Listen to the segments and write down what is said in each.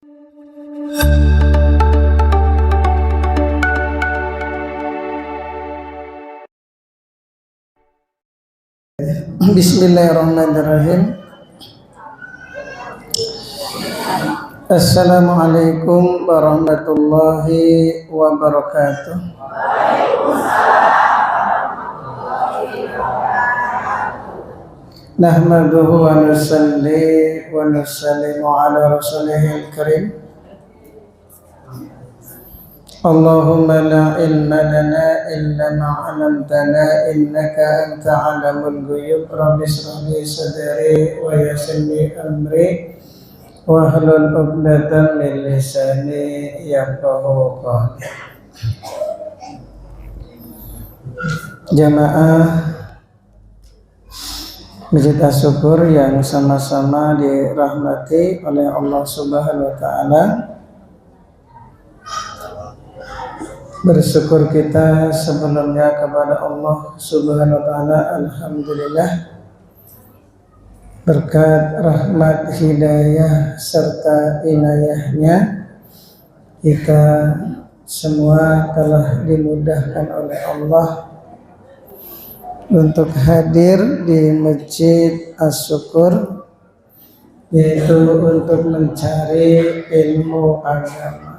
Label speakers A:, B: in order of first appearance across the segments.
A: Bismillahirrahmanirrahim. Assalamualaikum warahmatullahi wabarakatuh. Nahmaduhu wa nusalli wa nusallimu ala rasulihil karim. Allahumma la ilma lana illa ma 'allamtana innaka anta 'alamul ghuyub. Rabbi shrah li sadri wa yassir li amri wahlul 'uqdatam min lisani yafqahu qawli. Jamaah Masjid As-Syukur yang sama-sama dirahmati oleh Allah Subhanahu wa taala. Bersyukur kita sebelumnya kepada Allah Subhanahu wa taala, alhamdulillah, berkat rahmat, hidayah serta inayahnya kita semua telah dimudahkan oleh Allah untuk hadir di Masjid As-Syukur, yaitu untuk mencari ilmu agama.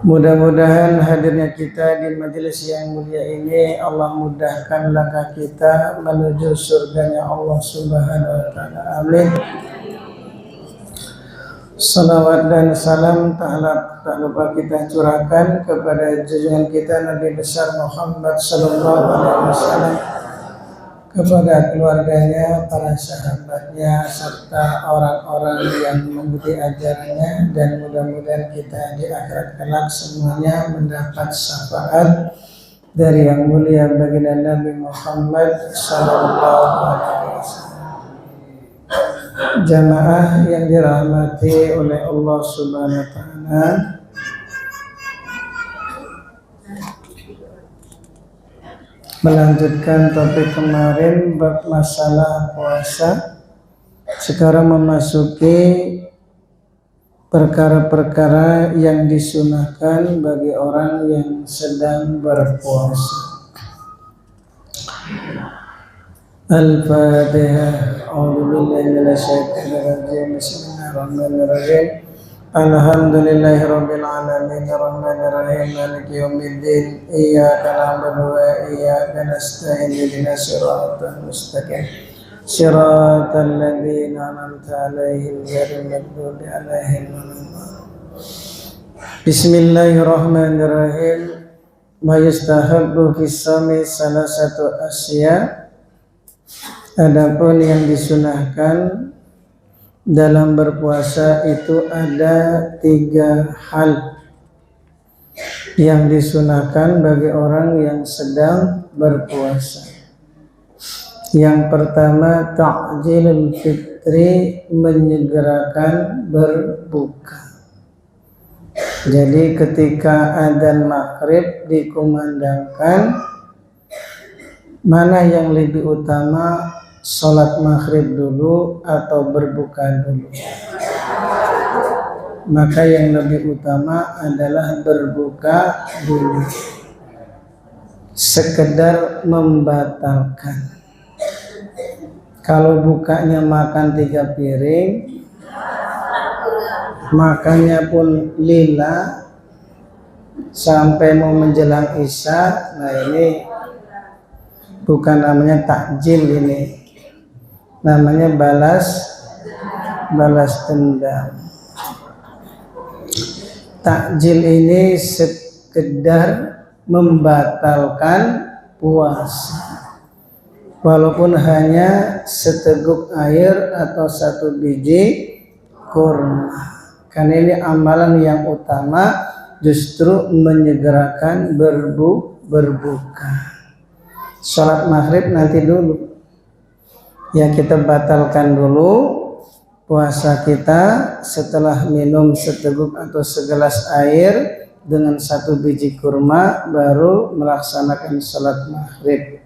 A: Mudah-mudahan hadirnya kita di majelis yang mulia ini Allah mudahkan langkah kita menuju surganya Allah Subhanahu wa taala. Amin. Salawat dan salam tak lupa kita curahkan kepada junjungan kita Nabi besar Muhammad sallallahu alaihi wasallam, kepada keluarganya, para sahabatnya, serta orang-orang yang mengikuti ajarannya, dan mudah-mudahan kita di akhirat kelak semuanya mendapat syafaat dari yang mulia baginda Nabi Muhammad sallallahu alaihi wasallam. Jamaah yang dirahmati oleh Allah Subhanahu wa taala, melanjutkan topik kemarin bab masalah puasa. Sekarang memasuki perkara-perkara yang disunahkan bagi orang yang sedang berpuasa. Al-Fatihah. A'udzubillahi minasyaitonir rajim. Bismillahirrahmanirrahim. Alhamdulillahirabbil alamin arrahmanir rahim maliki yaumiddin iyyaka na'budu wa iyyaka nasta'in ihdinas siratal mustaqim siratal ladzina an'amta 'alaihim ghairil maghdubi 'alaihim waladdallin. Bismillahirrahmanirrahim. Ma yustahabbu fis shaumi salasatu asya. Adapun yang disunahkan dalam berpuasa itu ada 3 hal yang disunahkan bagi orang yang sedang berpuasa. Yang pertama, ta'jilul fitri, menyegerakan berbuka. Jadi ketika adzan maghrib dikumandangkan, mana yang lebih utama, sholat maghrib dulu atau berbuka dulu? Maka yang lebih utama adalah berbuka dulu. Sekedar membatalkan. Kalau bukanya makan 3 piring, makannya pun lila sampai mau menjelang isya, nah ini bukan namanya takjil, ini namanya balas dendam. Takjil ini sekedar membatalkan puasa, walaupun hanya seteguk air atau 1 biji kurma. Karena ini amalan yang utama justru menyegerakan berbuka. Sholat maghrib nanti dulu, ya kita batalkan dulu puasa kita setelah minum seteguk atau segelas air dengan 1 biji kurma, baru melaksanakan sholat maghrib.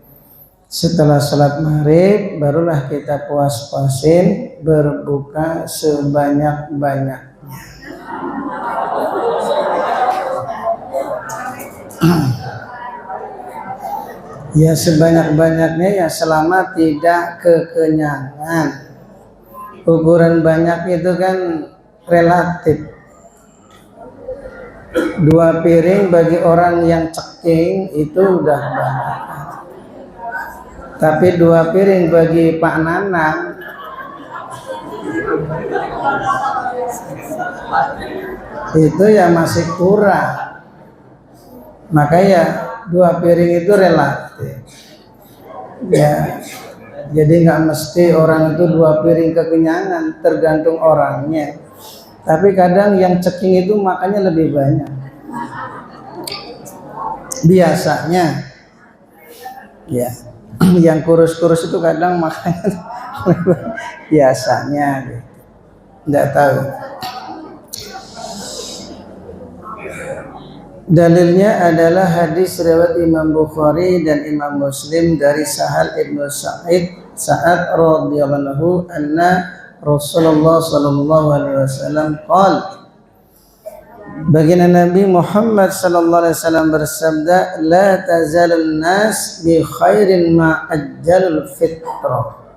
A: Setelah sholat maghrib barulah kita puas-puasin berbuka sebanyak-banyaknya. Ya sebanyak-banyaknya ya selama tidak kekenyangan. Ukuran banyak itu kan relatif. 2 piring bagi orang yang ceking itu udah banyak. Tapi 2 piring bagi Pak Nanang itu ya masih kurang. Maka ya 2 piring itu relatif. Ya, jadi nggak mesti orang itu 2 piring kekenyangan, tergantung orangnya. Tapi kadang yang ceking itu makannya lebih banyak. Biasanya, ya. Yang kurus-kurus itu kadang makannya biasanya gitu. Nggak tahu. Dalilnya adalah hadis riwayat Imam Bukhari dan Imam Muslim dari Sahal ibnu Sa'ad radhiyallahu anna Rasulullah sallallahu alaihi wasallam qala, baginda Nabi Muhammad sallallahu alaihi wasallam bersabda, la tazalun nas bi khairin ma ajjalul fitrah.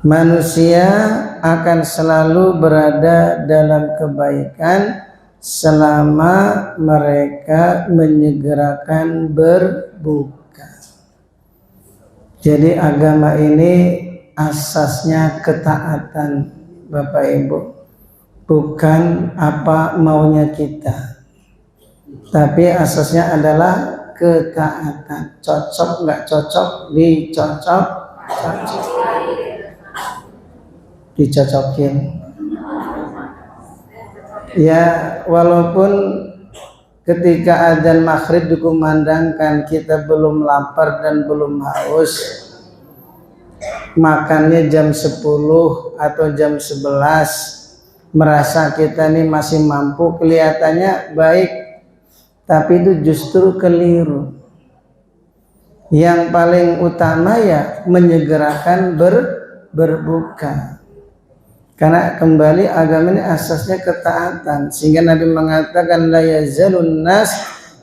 A: Manusia akan selalu berada dalam kebaikan selama mereka menyegerakan berbuka. Jadi agama ini asasnya ketaatan, Bapak Ibu. Bukan apa maunya kita, tapi asasnya adalah ketaatan. Cocok nggak cocok, dicocokin. Ya, walaupun ketika adzan maghrib dikumandangkan kita belum lapar dan belum haus, makannya jam 10 atau jam 11, merasa kita ini masih mampu, kelihatannya baik, tapi itu justru keliru. Yang paling utama ya menyegerakan berbuka. Karena kembali agama ini asasnya ketaatan, sehingga Nabi mengatakan la yazalun nas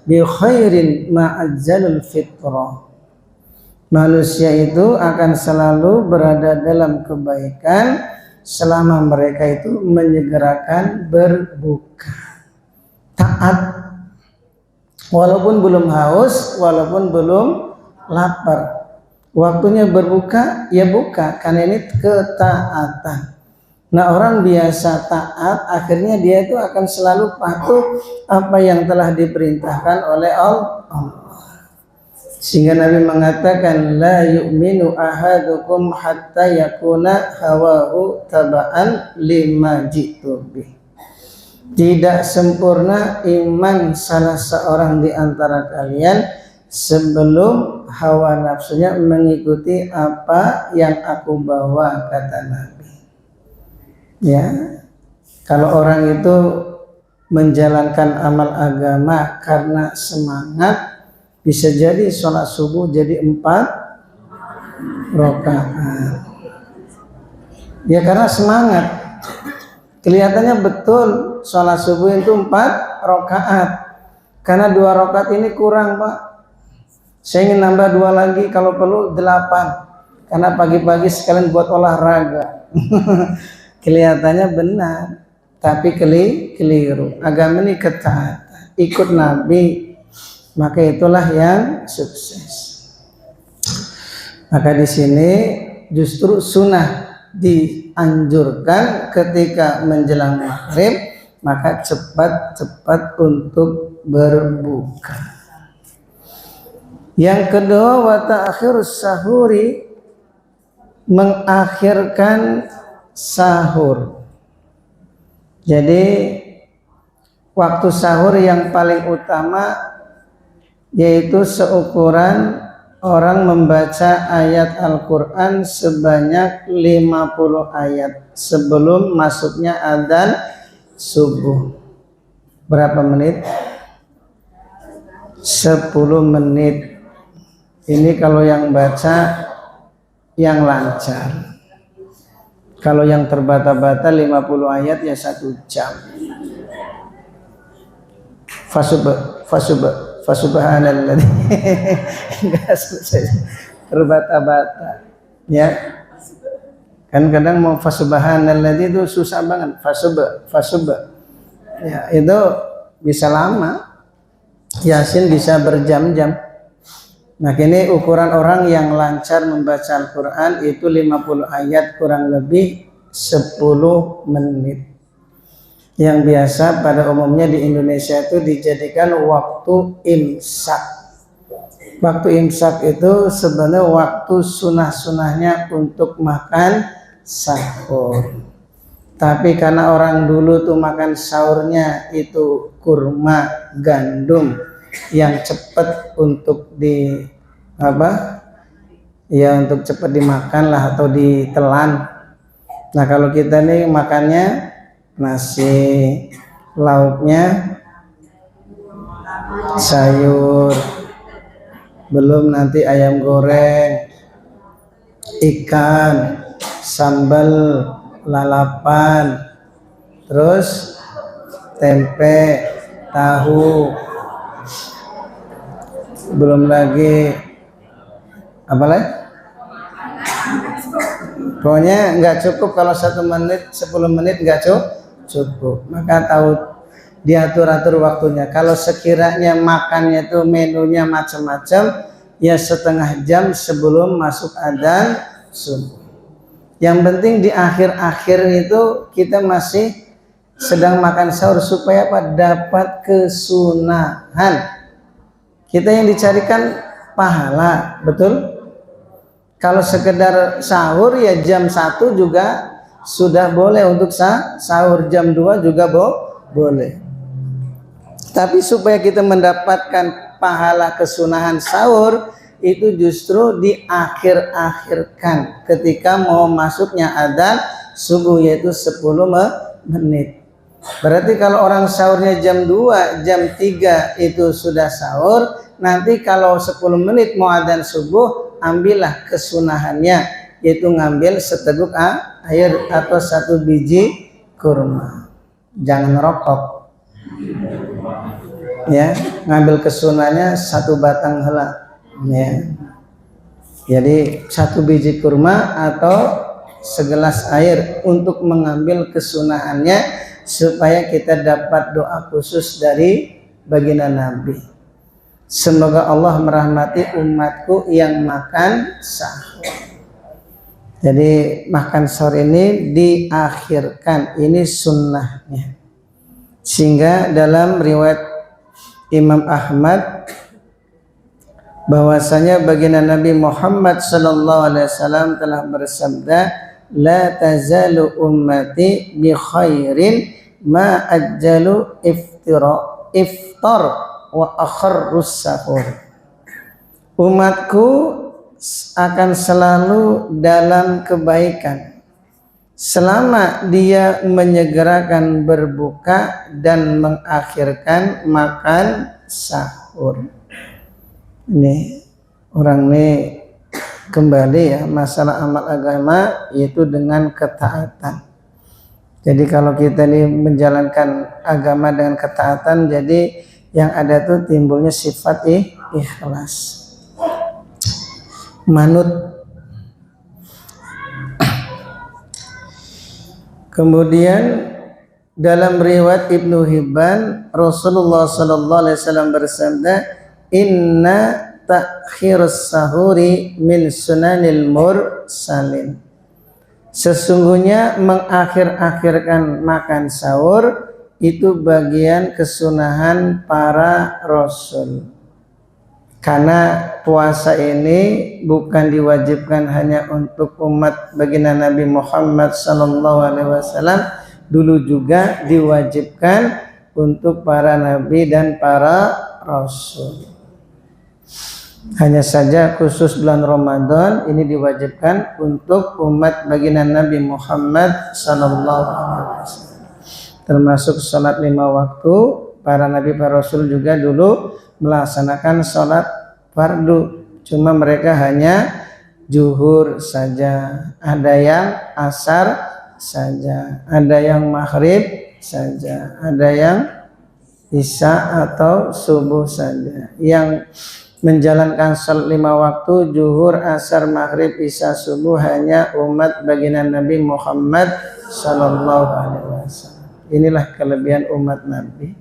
A: bi khairin ma ajjalul fitrah. Manusia itu akan selalu berada dalam kebaikan selama mereka itu menyegerakan berbuka, taat, walaupun belum haus, walaupun belum lapar. Waktunya berbuka, ya buka, karena ini ketaatan. Nah, orang biasa taat, akhirnya dia itu akan selalu patuh apa yang telah diperintahkan oleh Allah. Sehingga Nabi mengatakan la yu'minu ahadukum hatta yakuna hawahu taba'an lima jitu bih. Tidak sempurna iman salah seorang di antara kalian sebelum hawa nafsunya mengikuti apa yang aku bawa, kata Nabi. Ya, kalau orang itu menjalankan amal agama karena semangat, bisa jadi sholat subuh jadi 4 rakaat. Ya karena semangat. Kelihatannya betul sholat subuh itu 4 rakaat. Karena 2 rakaat ini kurang, Pak. Saya ingin nambah 2 lagi, kalau perlu 8. Karena pagi-pagi sekalian buat olahraga. Kelihatannya benar, tapi keliru. Agama ini ketaatan, ikut Nabi, maka itulah yang sukses. Maka di sini justru sunnah dianjurkan ketika menjelang maghrib, maka cepat-cepat untuk berbuka. Yang kedua, wa ta'khirus sahuri, mengakhirkan sahur. Jadi waktu sahur yang paling utama yaitu seukuran orang membaca ayat Al-Quran sebanyak 50 ayat sebelum masuknya adzan subuh. Berapa menit? 10 menit. Ini kalau yang baca yang lancar. Kalau yang terbata-bata 50 ayat ya 1 jam. Fasubhanalladzi enggak selesai terbata-bata ya. Kan kadang mau fasubhanalladzi itu susah banget. Fasub ya, itu bisa lama. Yasin bisa berjam-jam. Nah, kini ukuran orang yang lancar membaca Al-Quran itu 50 ayat kurang lebih 10 menit. Yang biasa pada umumnya di Indonesia itu dijadikan waktu imsak. Waktu imsak itu sebenarnya waktu sunah-sunahnya untuk makan sahur. Tapi karena orang dulu tuh makan sahurnya itu kurma gandum yang cepat untuk untuk cepat dimakan lah atau ditelan. Nah, kalau kita nih makannya nasi, lauknya sayur, belum nanti ayam goreng, ikan, sambal, lalapan, terus tempe, tahu, belum lagi apa lagi? Pokoknya nggak cukup kalau 1 menit, 10 menit nggak cukup. Maka tahu diatur-atur waktunya. Kalau sekiranya makannya itu menunya macam-macam, ya setengah jam sebelum masuk adzan subuh. Yang penting di akhir-akhir itu kita masih sedang makan sahur supaya apa? Dapat kesunahan. Kita yang dicarikan pahala, betul? Kalau sekedar sahur ya jam 1 juga sudah boleh untuk sahur, jam 2 juga boleh. Tapi supaya kita mendapatkan pahala kesunahan sahur itu justru diakhir-akhirkan ketika mau masuknya adzan subuh, yaitu 10 menit. Berarti kalau orang sahurnya jam 2, jam 3 itu sudah sahur, nanti kalau 10 menit mau adzan subuh, ambillah kesunahannya, yaitu ngambil seteguk air atau 1 biji kurma. Jangan rokok. Ya, ngambil kesunahannya 1 batang hela. Ya. Jadi 1 biji kurma atau segelas air untuk mengambil kesunahannya supaya kita dapat doa khusus dari baginda Nabi. Semoga Allah merahmati umatku yang makan sahur. Jadi makan sahur ini diakhirkan, ini sunnahnya. Sehingga dalam riwayat Imam Ahmad bahwasanya baginda Nabi Muhammad SAW telah bersabda, la tazalu ummati bi khairin ma ajjalu iftar wa akharrus sahur. Umatku akan selalu dalam kebaikan selama dia menyegerakan berbuka dan mengakhirkan makan sahur. Ini orang ini kembali ya, masalah amal agama yaitu dengan ketaatan. Jadi kalau kita ini menjalankan agama dengan ketaatan, jadi yang ada tuh timbulnya sifat ikhlas, manut. Kemudian dalam riwayat Ibnu Hibban, Rasulullah SAW bersabda, inna ta'khirus sahuri min sunanil mursalin. Sesungguhnya mengakhir-akhirkan makan sahur itu bagian kesunahan para rasul. Karena puasa ini bukan diwajibkan hanya untuk umat baginda Nabi Muhammad SAW, dulu juga diwajibkan untuk para nabi dan para rasul. Hanya saja khusus bulan Ramadan ini diwajibkan untuk umat baginda Nabi Muhammad SAW. Termasuk sholat 5 waktu, para nabi para rasul juga dulu melaksanakan sholat fardu. Cuma mereka hanya zuhur saja, ada yang asar saja, ada yang maghrib saja, ada yang isya atau subuh saja. Yang menjalankan salat 5 waktu, zuhur, asar, maghrib, isya, subuh hanya umat baginda Nabi Muhammad sallallahu alaihi wasallam. Inilah kelebihan umat Nabi.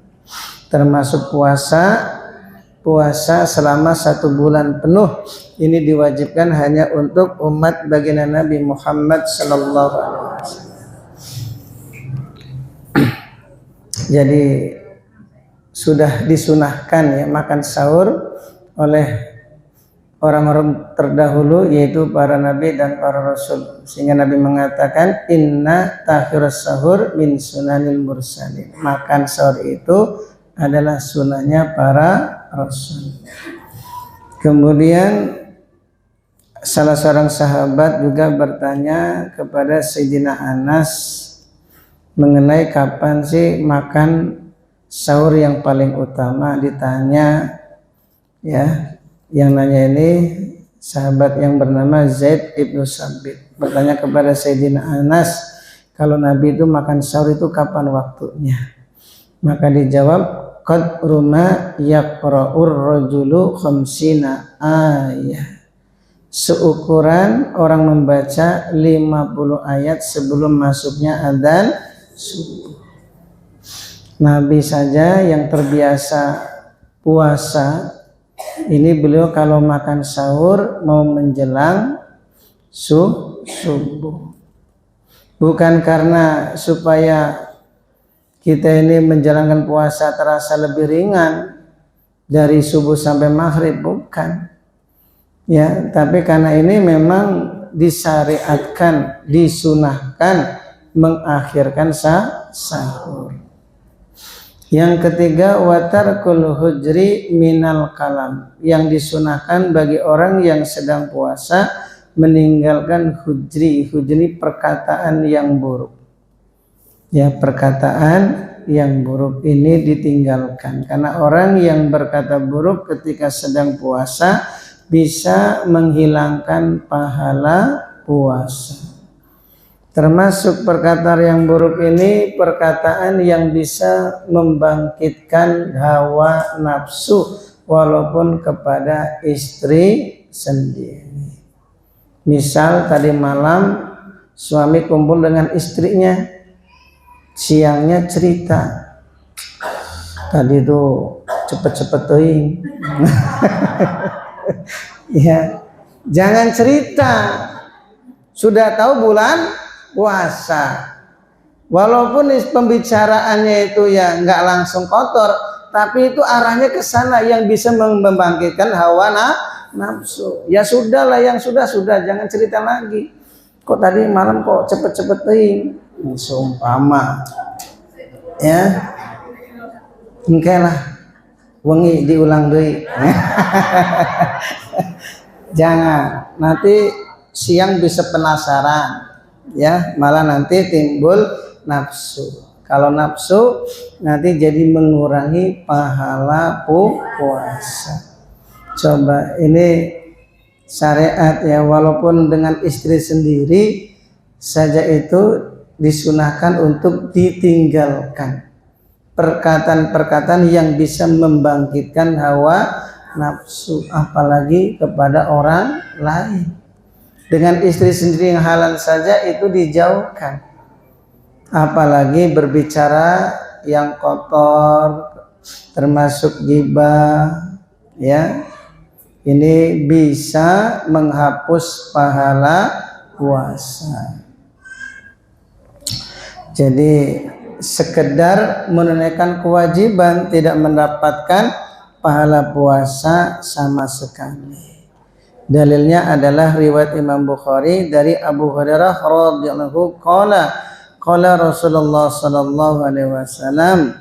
A: Termasuk puasa selama 1 bulan penuh ini diwajibkan hanya untuk umat baginda Nabi Muhammad sallallahu alaihi wasallam. Jadi sudah disunahkan ya makan sahur oleh orang-orang terdahulu, yaitu para nabi dan para rasul, sehingga Nabi mengatakan inna takhirus sahur min sunanil mursalin. Makan sahur itu adalah sunahnya para rasul. Kemudian salah seorang sahabat juga bertanya kepada Sayyidina Anas mengenai kapan sih makan sahur yang paling utama. Ditanya ya, yang nanya ini sahabat yang bernama Zaid ibnu Sabit, bertanya kepada Sayyidina Anas, kalau Nabi itu makan sahur itu kapan waktunya? Maka dijawab, qad ruma yaqra'ur rajulu khamsina ayat. Seukuran orang membaca 50 ayat sebelum masuknya adzan subuh. Nabi saja yang terbiasa puasa, ini beliau kalau makan sahur mau menjelang subuh. Bukan karena supaya kita ini menjalankan puasa terasa lebih ringan dari subuh sampai maghrib, bukan. Ya, tapi karena ini memang disyariatkan, disunahkan mengakhirkan sahur. Yang ketiga, watarkul hujri minal kalam, yang disunahkan bagi orang yang sedang puasa meninggalkan hujri. Hujri perkataan yang buruk. Ya, perkataan yang buruk ini ditinggalkan, karena orang yang berkata buruk ketika sedang puasa bisa menghilangkan pahala puasa. Termasuk perkataan yang buruk ini perkataan yang bisa membangkitkan hawa nafsu walaupun kepada istri sendiri. Misal tadi malam suami kumpul dengan istrinya, siangnya cerita, tadi itu cepet-cepet teuing. Ya, jangan cerita. Sudah tahu bulan puasa, walaupun pembicaraannya itu ya nggak langsung kotor, tapi itu arahnya ke sana yang bisa membangkitkan hawa nafsu. Ya sudahlah, yang sudah jangan cerita lagi. Kok tadi malam kok cepet-cepet teuing, seumpama ya, engke lah wengi diulang deui. Jangan, nanti siang bisa penasaran ya, malah nanti timbul nafsu. Kalau nafsu nanti jadi mengurangi pahala puasa. Coba, ini syariat ya, walaupun dengan istri sendiri saja itu disunahkan untuk ditinggalkan perkataan-perkataan yang bisa membangkitkan hawa nafsu, apalagi kepada orang lain. Dengan istri sendiri yang halal saja itu dijauhkan, apalagi berbicara yang kotor, termasuk ghibah ya. Ini bisa menghapus pahala puasa. Jadi sekedar menunaikan kewajiban tidak mendapatkan pahala puasa sama sekali. Dalilnya adalah riwayat Imam Bukhari dari Abu Hurairah radhiyallahu qala Rasulullah sallallahu alaihi wasallam,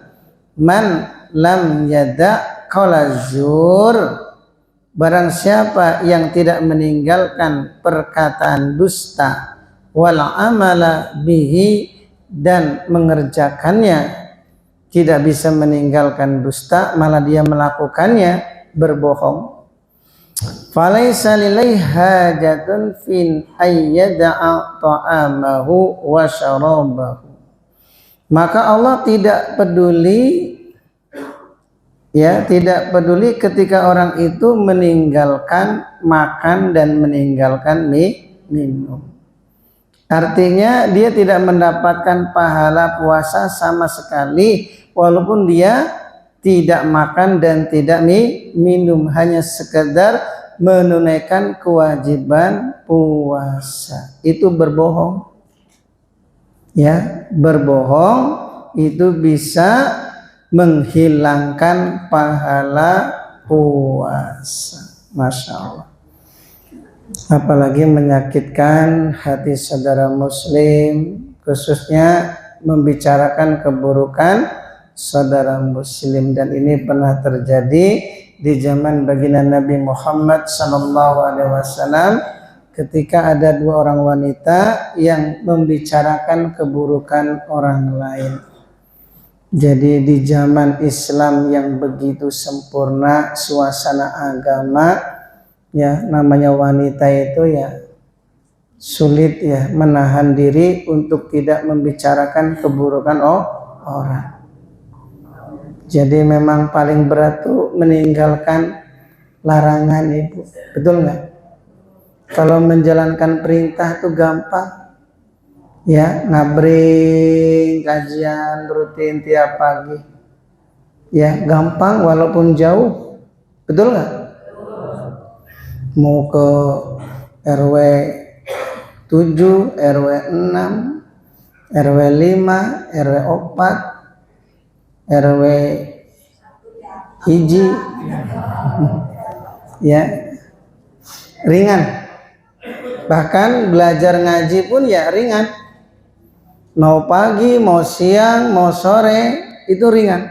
A: man lam yada qala zur, barang siapa yang tidak meninggalkan perkataan dusta, wal amala bihi, dan mengerjakannya, tidak bisa meninggalkan dusta malah dia melakukannya, berbohong. Falaisa lillahi hajatun fin ayyada'a ta'amahu wa syarabahu. Maka Allah tidak peduli, ya, tidak peduli ketika orang itu meninggalkan makan dan meninggalkan minum. Artinya dia tidak mendapatkan pahala puasa sama sekali walaupun dia tidak makan dan tidak minum, hanya sekedar menunaikan kewajiban puasa. Itu berbohong. Ya, berbohong itu bisa menghilangkan pahala puasa. Masya Allah. Apalagi menyakitkan hati saudara muslim, khususnya membicarakan keburukan saudara muslim. Dan ini pernah terjadi di zaman baginda Nabi Muhammad SAW, ketika ada dua orang wanita yang membicarakan keburukan orang lain. Jadi di zaman Islam yang begitu sempurna, suasana agama, ya, namanya wanita itu ya sulit ya menahan diri untuk tidak membicarakan keburukan orang. Jadi memang paling berat tuh meninggalkan larangan, Ibu. Betul nggak? Kalau menjalankan perintah tuh gampang. Ya, ngabring kajian rutin tiap pagi. Ya, gampang walaupun jauh. Betul nggak? Mau ke RW 7, RW 6, RW 5, RW 4, RW hiji, ya, ringan. Bahkan belajar ngaji pun ya ringan. Mau pagi, mau siang, mau sore, itu ringan.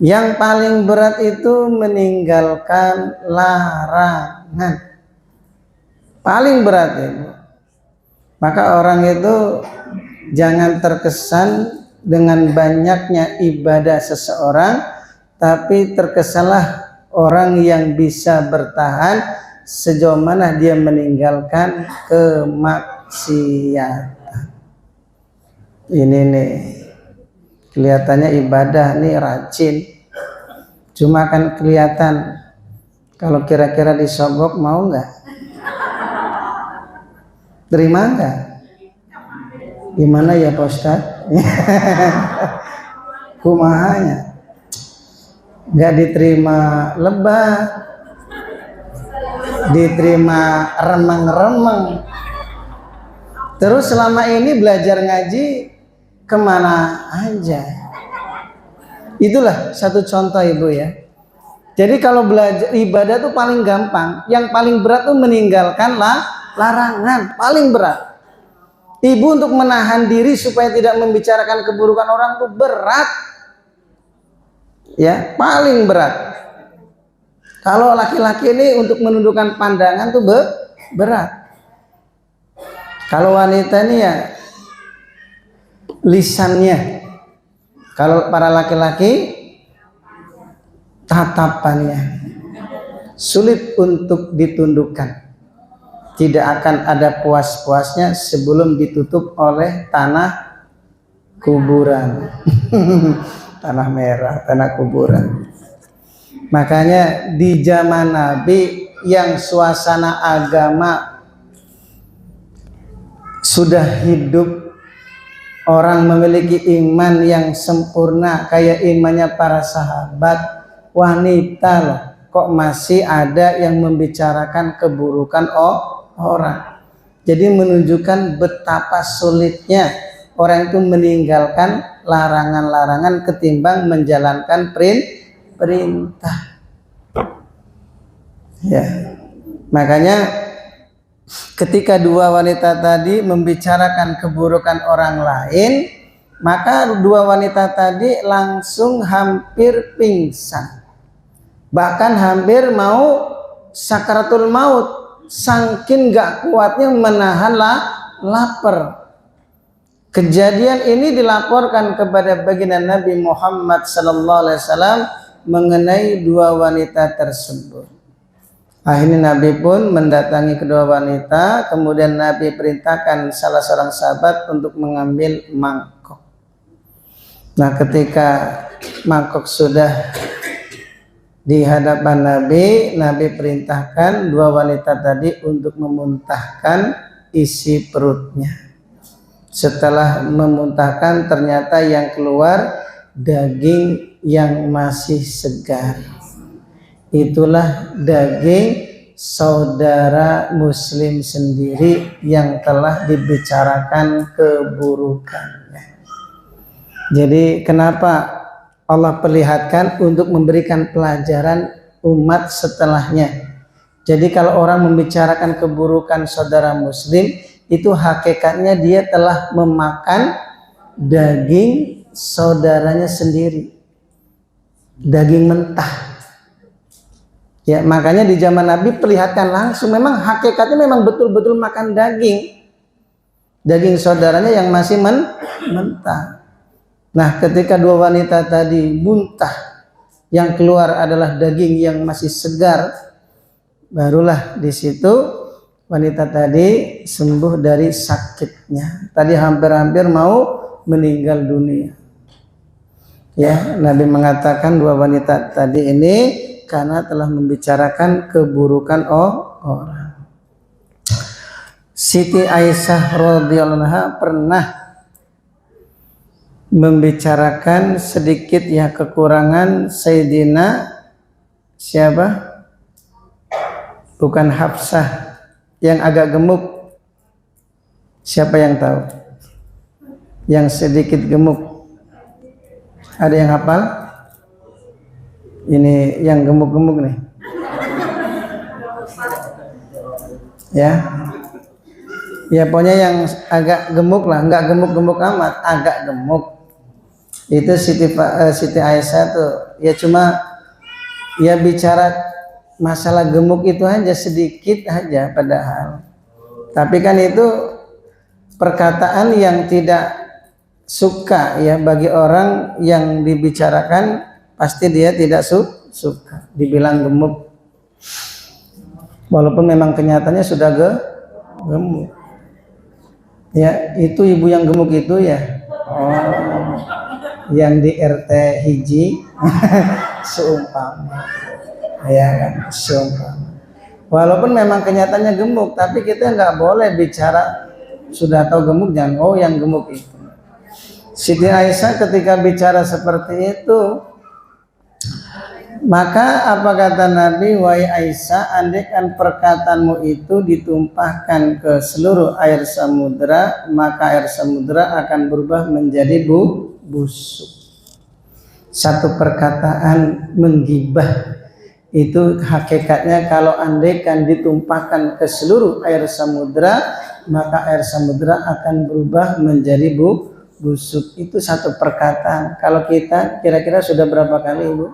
A: Yang paling berat itu meninggalkan larangan. Paling berat itu. Maka orang itu jangan terkesan dengan banyaknya ibadah seseorang, tapi terkesanlah orang yang bisa bertahan sejauh mana dia meninggalkan kemaksiatan. Ini nih kelihatannya ibadah nih rajin, cuma kan kelihatan kalau kira-kira disogok mau nggak? Terima nggak? Gimana ya Pak Ustadz? Kumahanya nggak diterima lebah, diterima remeng-remeng. Terus selama ini belajar ngaji kemana aja? Itulah satu contoh Ibu ya. Jadi kalau belajar ibadah tuh paling gampang, yang paling berat tuh meninggalkan larangan, paling berat. Ibu untuk menahan diri supaya tidak membicarakan keburukan orang tuh berat. Ya, paling berat. Kalau laki-laki ini untuk menundukkan pandangan tuh berat. Kalau wanita ini ya lisannya. Kalau para laki-laki tatapannya sulit untuk ditundukkan. Tidak akan ada puas-puasnya sebelum ditutup oleh tanah kuburan. Tanah merah, tanah kuburan. Makanya di zaman Nabi yang suasana agama sudah hidup, orang memiliki iman yang sempurna kayak imannya para sahabat, wanita loh, kok masih ada yang membicarakan keburukan orang. Jadi menunjukkan betapa sulitnya orang itu meninggalkan larangan-larangan ketimbang menjalankan perintah. Ya, makanya ketika dua wanita tadi membicarakan keburukan orang lain, maka dua wanita tadi langsung hampir pingsan, bahkan hampir mau sakaratul maut, saking gak kuatnya menahan lapar. Kejadian ini dilaporkan kepada baginda Nabi Muhammad SAW mengenai dua wanita tersebut. Akhirnya Nabi pun mendatangi kedua wanita, kemudian Nabi perintahkan salah seorang sahabat untuk mengambil mangkok. Nah, ketika mangkok sudah di hadapan Nabi, Nabi perintahkan dua wanita tadi untuk memuntahkan isi perutnya. Setelah memuntahkan, ternyata yang keluar daging yang masih segar. Itulah daging saudara muslim sendiri yang telah dibicarakan keburukannya. Jadi kenapa Allah perlihatkan untuk memberikan pelajaran umat setelahnya. Jadi kalau orang membicarakan keburukan saudara muslim, itu hakikatnya dia telah memakan daging saudaranya sendiri, daging mentah. Ya, makanya di zaman Nabi perlihatkan langsung, memang hakikatnya memang betul-betul makan daging saudaranya yang masih mentah. Nah, ketika dua wanita tadi muntah, yang keluar adalah daging yang masih segar, barulah di situ wanita tadi sembuh dari sakitnya. Tadi hampir-hampir mau meninggal dunia. Ya, Nabi mengatakan dua wanita tadi ini karena telah membicarakan keburukan orang. Siti Aisyah radhiyallahu anha pernah membicarakan sedikit ya kekurangan Sayyidina siapa? Bukan Hafsah, yang agak gemuk. Siapa yang tahu? Yang sedikit gemuk. Ada yang hafal? Ini yang gemuk-gemuk nih. Ya. Ya pokoknya yang agak gemuk lah, enggak gemuk-gemuk amat, agak gemuk. Itu Siti Aisyah tuh ya cuma ya bicara masalah gemuk itu aja, sedikit aja padahal. Tapi kan itu perkataan yang tidak suka ya bagi orang yang dibicarakan. Pasti dia tidak suka dibilang gemuk, walaupun memang kenyataannya sudah gemuk. Ya, itu ibu yang gemuk itu ya, yang di RT hiji seumpama, ya kan, seumpama. Walaupun memang kenyataannya gemuk, tapi kita nggak boleh bicara sudah tahu gemuk jangan yang gemuk itu. Siti Aisyah ketika bicara seperti itu, maka apa kata Nabi, wahai Aisyah, andaikan perkataanmu itu ditumpahkan ke seluruh air samudra, maka air samudra akan berubah menjadi busuk. Satu perkataan menggibah itu hakikatnya kalau andaikan ditumpahkan ke seluruh air samudra, maka air samudra akan berubah menjadi busuk. Itu satu perkataan. Kalau kita kira-kira sudah berapa kali Ibu?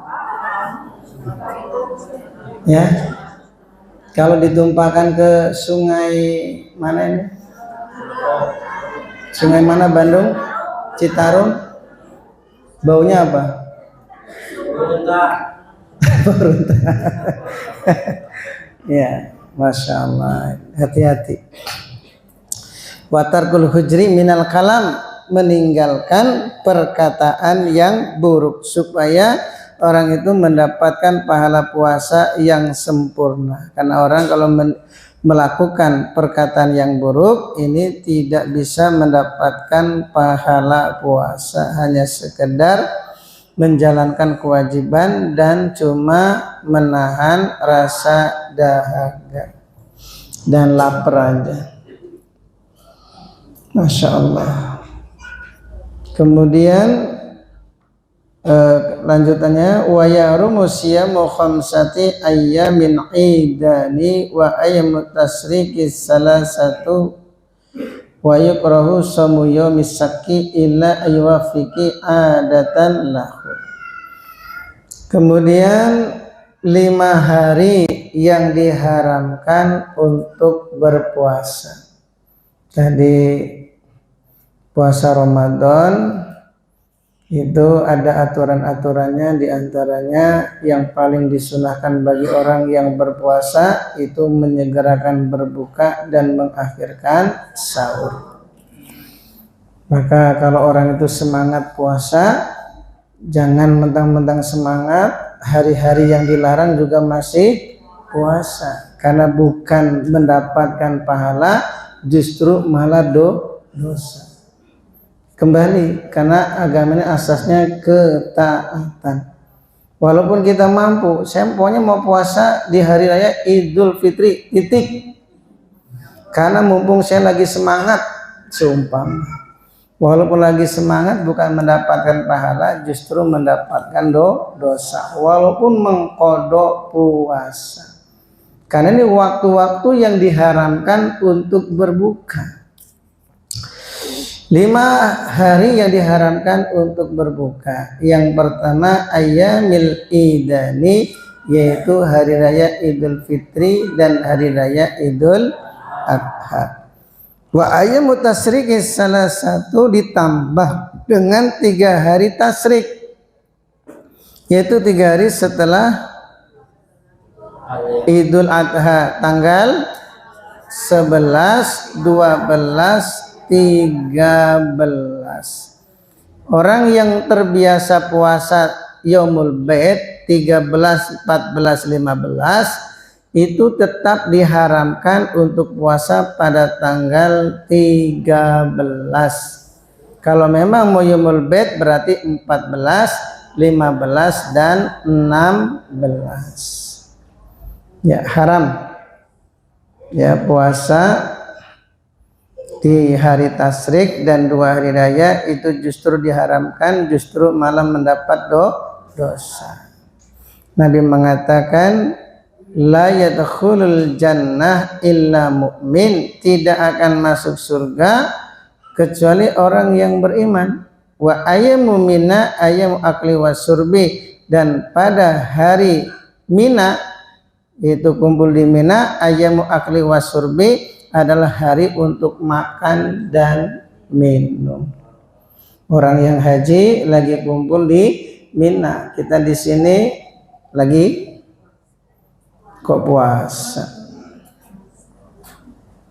A: Ya, kalau ditumpahkan ke sungai mana ini? Sungai mana Bandung? Citarum. Baunya apa? Berunta. Ya, masya Allah. Hati-hati. Watarkul hujri minal kalam, meninggalkan perkataan yang buruk supaya orang itu mendapatkan pahala puasa yang sempurna. Karena orang kalau melakukan perkataan yang buruk ini tidak bisa mendapatkan pahala puasa, hanya sekedar menjalankan kewajiban dan cuma menahan rasa dahaga dan lapar aja. Masya Allah. Kemudian lanjutannya wa yarumu siyamu khamsati ayyamin idani wa ayyamut tasriki salasatu wa yukrahu shamu yaumis sakki illa aywafiqi adatan lahu. Kemudian 5 hari yang diharamkan untuk berpuasa. Tadi puasa Ramadan, Itu ada aturan-aturannya, diantaranya yang paling disunahkan bagi orang yang berpuasa itu menyegerakan berbuka dan mengakhirkan sahur. Maka kalau orang itu semangat puasa, jangan mentang-mentang semangat, hari-hari yang dilarang juga masih puasa, karena bukan mendapatkan pahala, justru malah dosa. Kembali, karena agama ini asasnya ketaatan. Walaupun kita mampu, saya pokoknya mau puasa di hari raya Idul Fitri, titik. Karena mumpung saya lagi semangat, seumpama. Walaupun lagi semangat bukan mendapatkan pahala, justru mendapatkan dosa. Walaupun mengkodok puasa. Karena ini waktu-waktu yang diharamkan untuk berbuka. 5 hari yang diharamkan untuk berbuka. Yang pertama ayyamil idani, yaitu hari raya Idul Fitri dan hari raya Idul Adha. Wa ayyamut tasyrik salah satu ditambah dengan 3 hari tasyrik, yaitu 3 hari setelah Idul Adha, tanggal 11, 12, 13. Orang yang terbiasa puasa Yaumul Bait 13, 14, 15 itu tetap diharamkan untuk puasa pada tanggal 13. Kalau memang mau Yaumul Bait berarti 14, 15 dan 16. Ya, haram. Ya, puasa di hari tasyrik dan 2 hari raya itu justru diharamkan, justru malah mendapat dosa. Nabi mengatakan la yadkhulul jannah illa mu'min, tidak akan masuk surga kecuali orang yang beriman. Wa ayyamu mina ayyamu akli wasurbi, dan pada hari Mina, itu kumpul di Mina, ayyamu akli wasurbi adalah hari untuk makan dan minum. Orang yang haji lagi kumpul di Mina, kita di sini lagi kok puasa.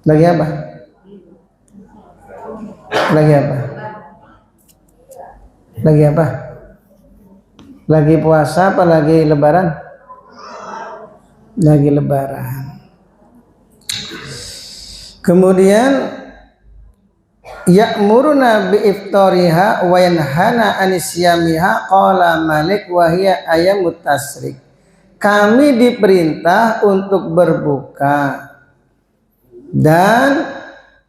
A: Lagi apa? Lagi apa? Lagi apa? Lagi puasa apa lagi lebaran? Lagi lebaran. Kemudian ya'muruna bi'iftariha wa yanhana anisyamiha, qala Malik wa hiya ayyamut tasyrik. Kami diperintah untuk berbuka dan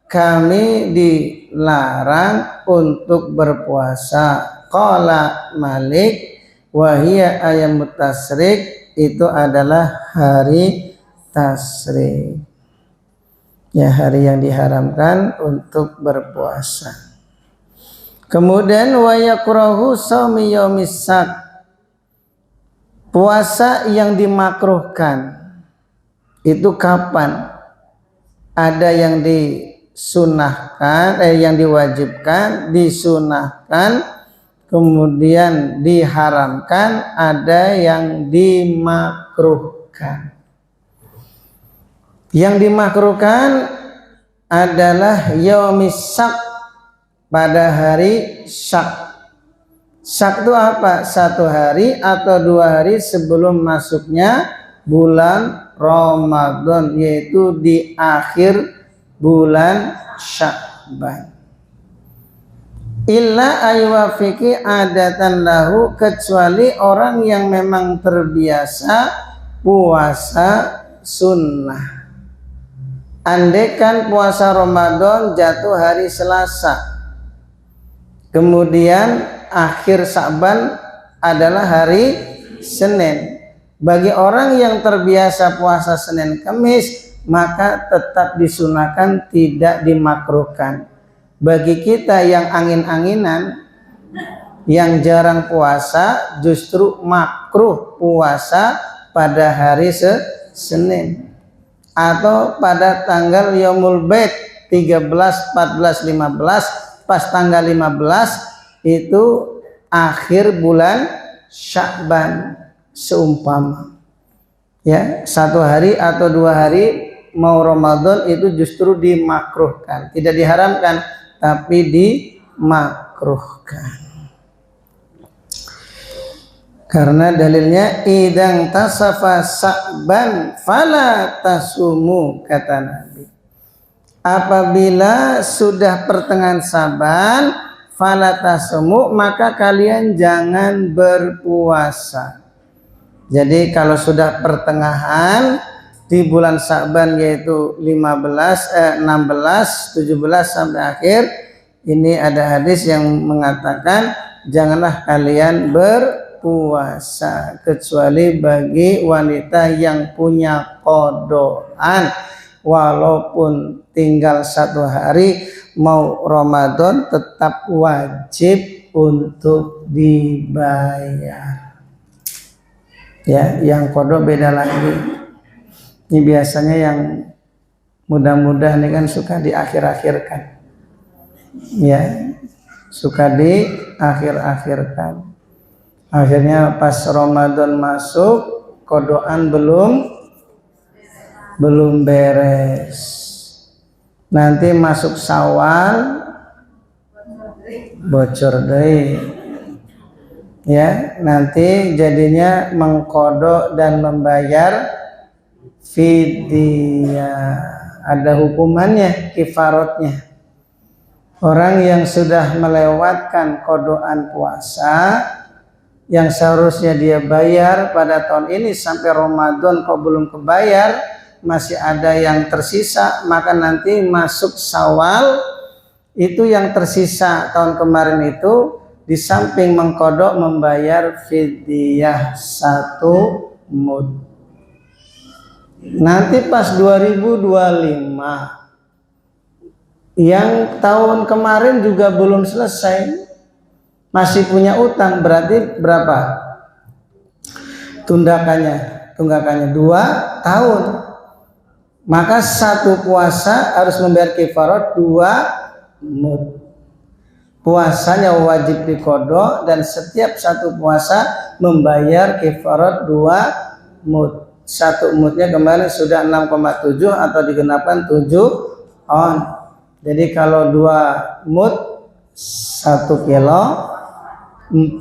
A: kami dilarang untuk berpuasa. Qala Malik wa hiya ayyamut tasyrik, itu adalah hari tasyrik. Ya, hari yang diharamkan untuk berpuasa. Kemudian wa yakrahu shaumi yaumis sabt, puasa yang dimakruhkan itu kapan? Ada yang disunahkan, yang diwajibkan, disunahkan, kemudian diharamkan, ada yang dimakruhkan. Yang dimakruhkan adalah yaumis sabt, pada hari Sabt. Sabt itu apa? 1 hari atau 2 hari sebelum masuknya bulan Ramadan, yaitu di akhir bulan Sya'ban. Illa aywafiqi adatan lahu, kecuali orang yang memang terbiasa puasa sunnah. Andaikan puasa Ramadan jatuh hari Selasa, kemudian akhir Sya'ban adalah hari Senin. Bagi orang yang terbiasa puasa Senin Kamis, maka tetap disunahkan, tidak dimakruhkan. Bagi kita yang angin-anginan, yang jarang puasa, justru makruh puasa pada hari Senin atau pada tanggal Yaumul Bait 13, 14, 15. Pas tanggal 15 itu akhir bulan Sya'ban seumpama ya 1 hari atau 2 hari mau Ramadan itu justru dimakruhkan, tidak diharamkan tapi dimakruhkan. Karena dalilnya idang tasafa Sya'ban fala tasumu, kata Nabi. Apabila sudah pertengahan Sya'ban fala tasumu, maka kalian jangan berpuasa. Jadi kalau sudah pertengahan di bulan Sya'ban yaitu 16, 17 sampai akhir, ini ada hadis yang mengatakan janganlah kalian berpuasa kecuali bagi wanita yang punya qadaan, walaupun tinggal 1 hari mau Ramadan tetap wajib untuk dibayar. Ya, yang qada beda lagi. Ini biasanya yang mudah-mudah ini kan suka diakhir-akhirkan. Ya, suka diakhir-akhirkan. Akhirnya pas Ramadan masuk, qadaan belum beres. Nanti masuk Syawal bocor deh. Ya, nanti jadinya mengqada dan membayar fidyah. Ada hukumannya, kifaratnya. Orang yang sudah melewatkan qadaan puasa yang seharusnya dia bayar pada tahun ini sampai Ramadan kok belum kebayar, masih ada yang tersisa, maka nanti masuk Syawal itu yang tersisa tahun kemarin itu di samping mengqada membayar fidyah 1 mud. Nanti pas 2025 yang tahun kemarin juga belum selesai, masih punya utang, berarti berapa tunggakannya 2 tahun, maka 1 puasa harus membayar kifarat 2 mud. Puasanya wajib diqada dan setiap 1 puasa membayar kifarat 2 mud. 1 mudnya kemarin sudah 6,7 atau digenapkan 7 on. Jadi kalau 2 mud 1 kilo 4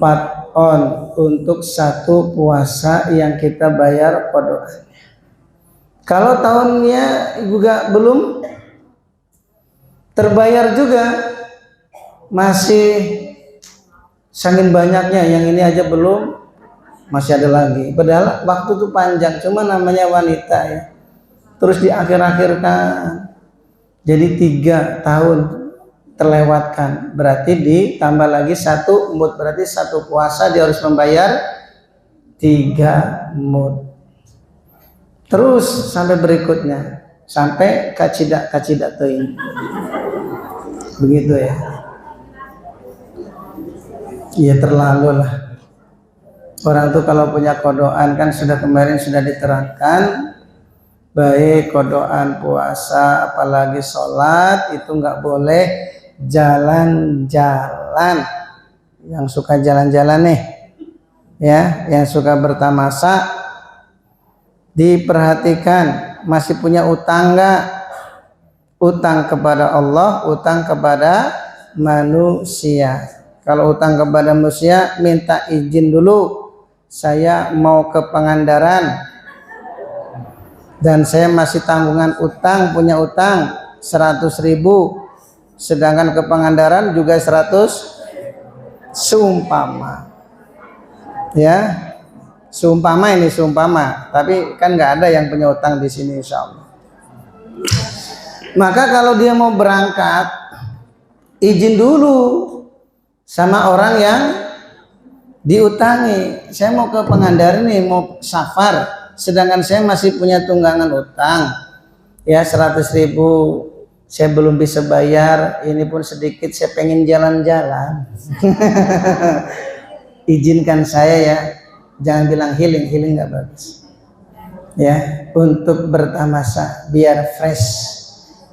A: on untuk 1 puasa yang kita bayar qadaan. Kalau tahunnya juga belum terbayar juga, masih saking banyaknya, yang ini aja belum, masih ada lagi. Padahal waktu itu panjang, cuma namanya wanita ya. Terus diakhir-akhirkan. Jadi 3 tahun terlewatkan, berarti ditambah lagi 1 mud, berarti 1 puasa dia harus membayar 3 mud. Terus sampai berikutnya, sampai kacidak teuing. Begitu ya. Ya terlalu lah. Orang tuh kalau punya qadaan kan sudah kemarin sudah diterangkan, baik qadaan puasa apalagi sholat itu nggak boleh jalan-jalan. Yang suka jalan-jalan nih ya, yang suka bertamasa, diperhatikan masih punya utang nggak? Utang kepada Allah, utang kepada manusia. Kalau utang kepada manusia minta izin dulu, saya mau ke Pangandaran dan saya masih tanggungan utang, punya utang 100.000, sedangkan ke Pangandaran juga 100, seumpama ya, seumpama ini seumpama, tapi kan nggak ada yang punya utang di sini insya Allah. Maka kalau dia mau berangkat, izin dulu sama orang yang diutangi. Saya mau ke Pangandaran nih, mau safar, sedangkan saya masih punya tunggangan utang ya 100.000, saya belum bisa bayar, ini pun sedikit, saya pengen jalan-jalan. Izinkan saya ya, jangan bilang healing nggak bagus ya, untuk bertamasa biar fresh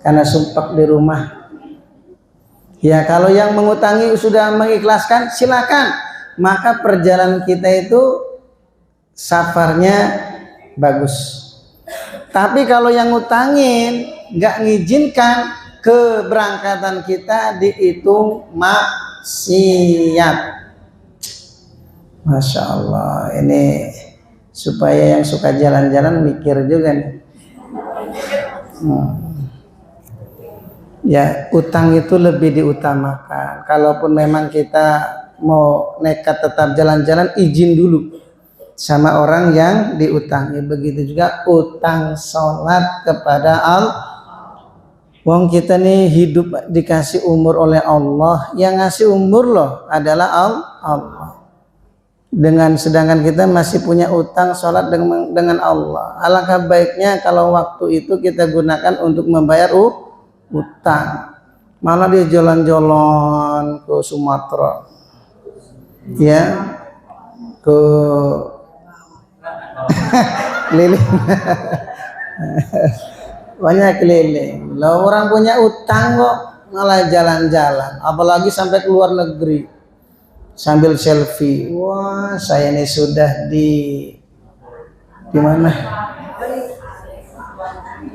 A: karena sumpah di rumah ya. Kalau yang mengutangi sudah mengikhlaskan silakan, maka perjalanan kita itu safarnya bagus. Tapi kalau yang ngutangin nggak ngizinkan, keberangkatan kita dihitung maksiat. Masya Allah, ini supaya yang suka jalan-jalan mikir juga nih. Ya, utang itu lebih diutamakan. Kalaupun memang kita mau nekat tetap jalan-jalan, izin dulu sama orang yang diutangi. Begitu juga utang sholat kepada Allah. Wong kita nih hidup dikasih umur oleh Allah, yang ngasih umur loh adalah Allah. Sedangkan kita masih punya utang sholat dengan Allah. Alangkah baiknya kalau waktu itu kita gunakan untuk membayar utang. Malah dia jalan-jalan ke Sumatera, ya, ke keliling. Banyak keliling. Lah orang punya utang kok malah jalan-jalan, apalagi sampai ke luar negeri sambil selfie. Wah, saya ini sudah di mana?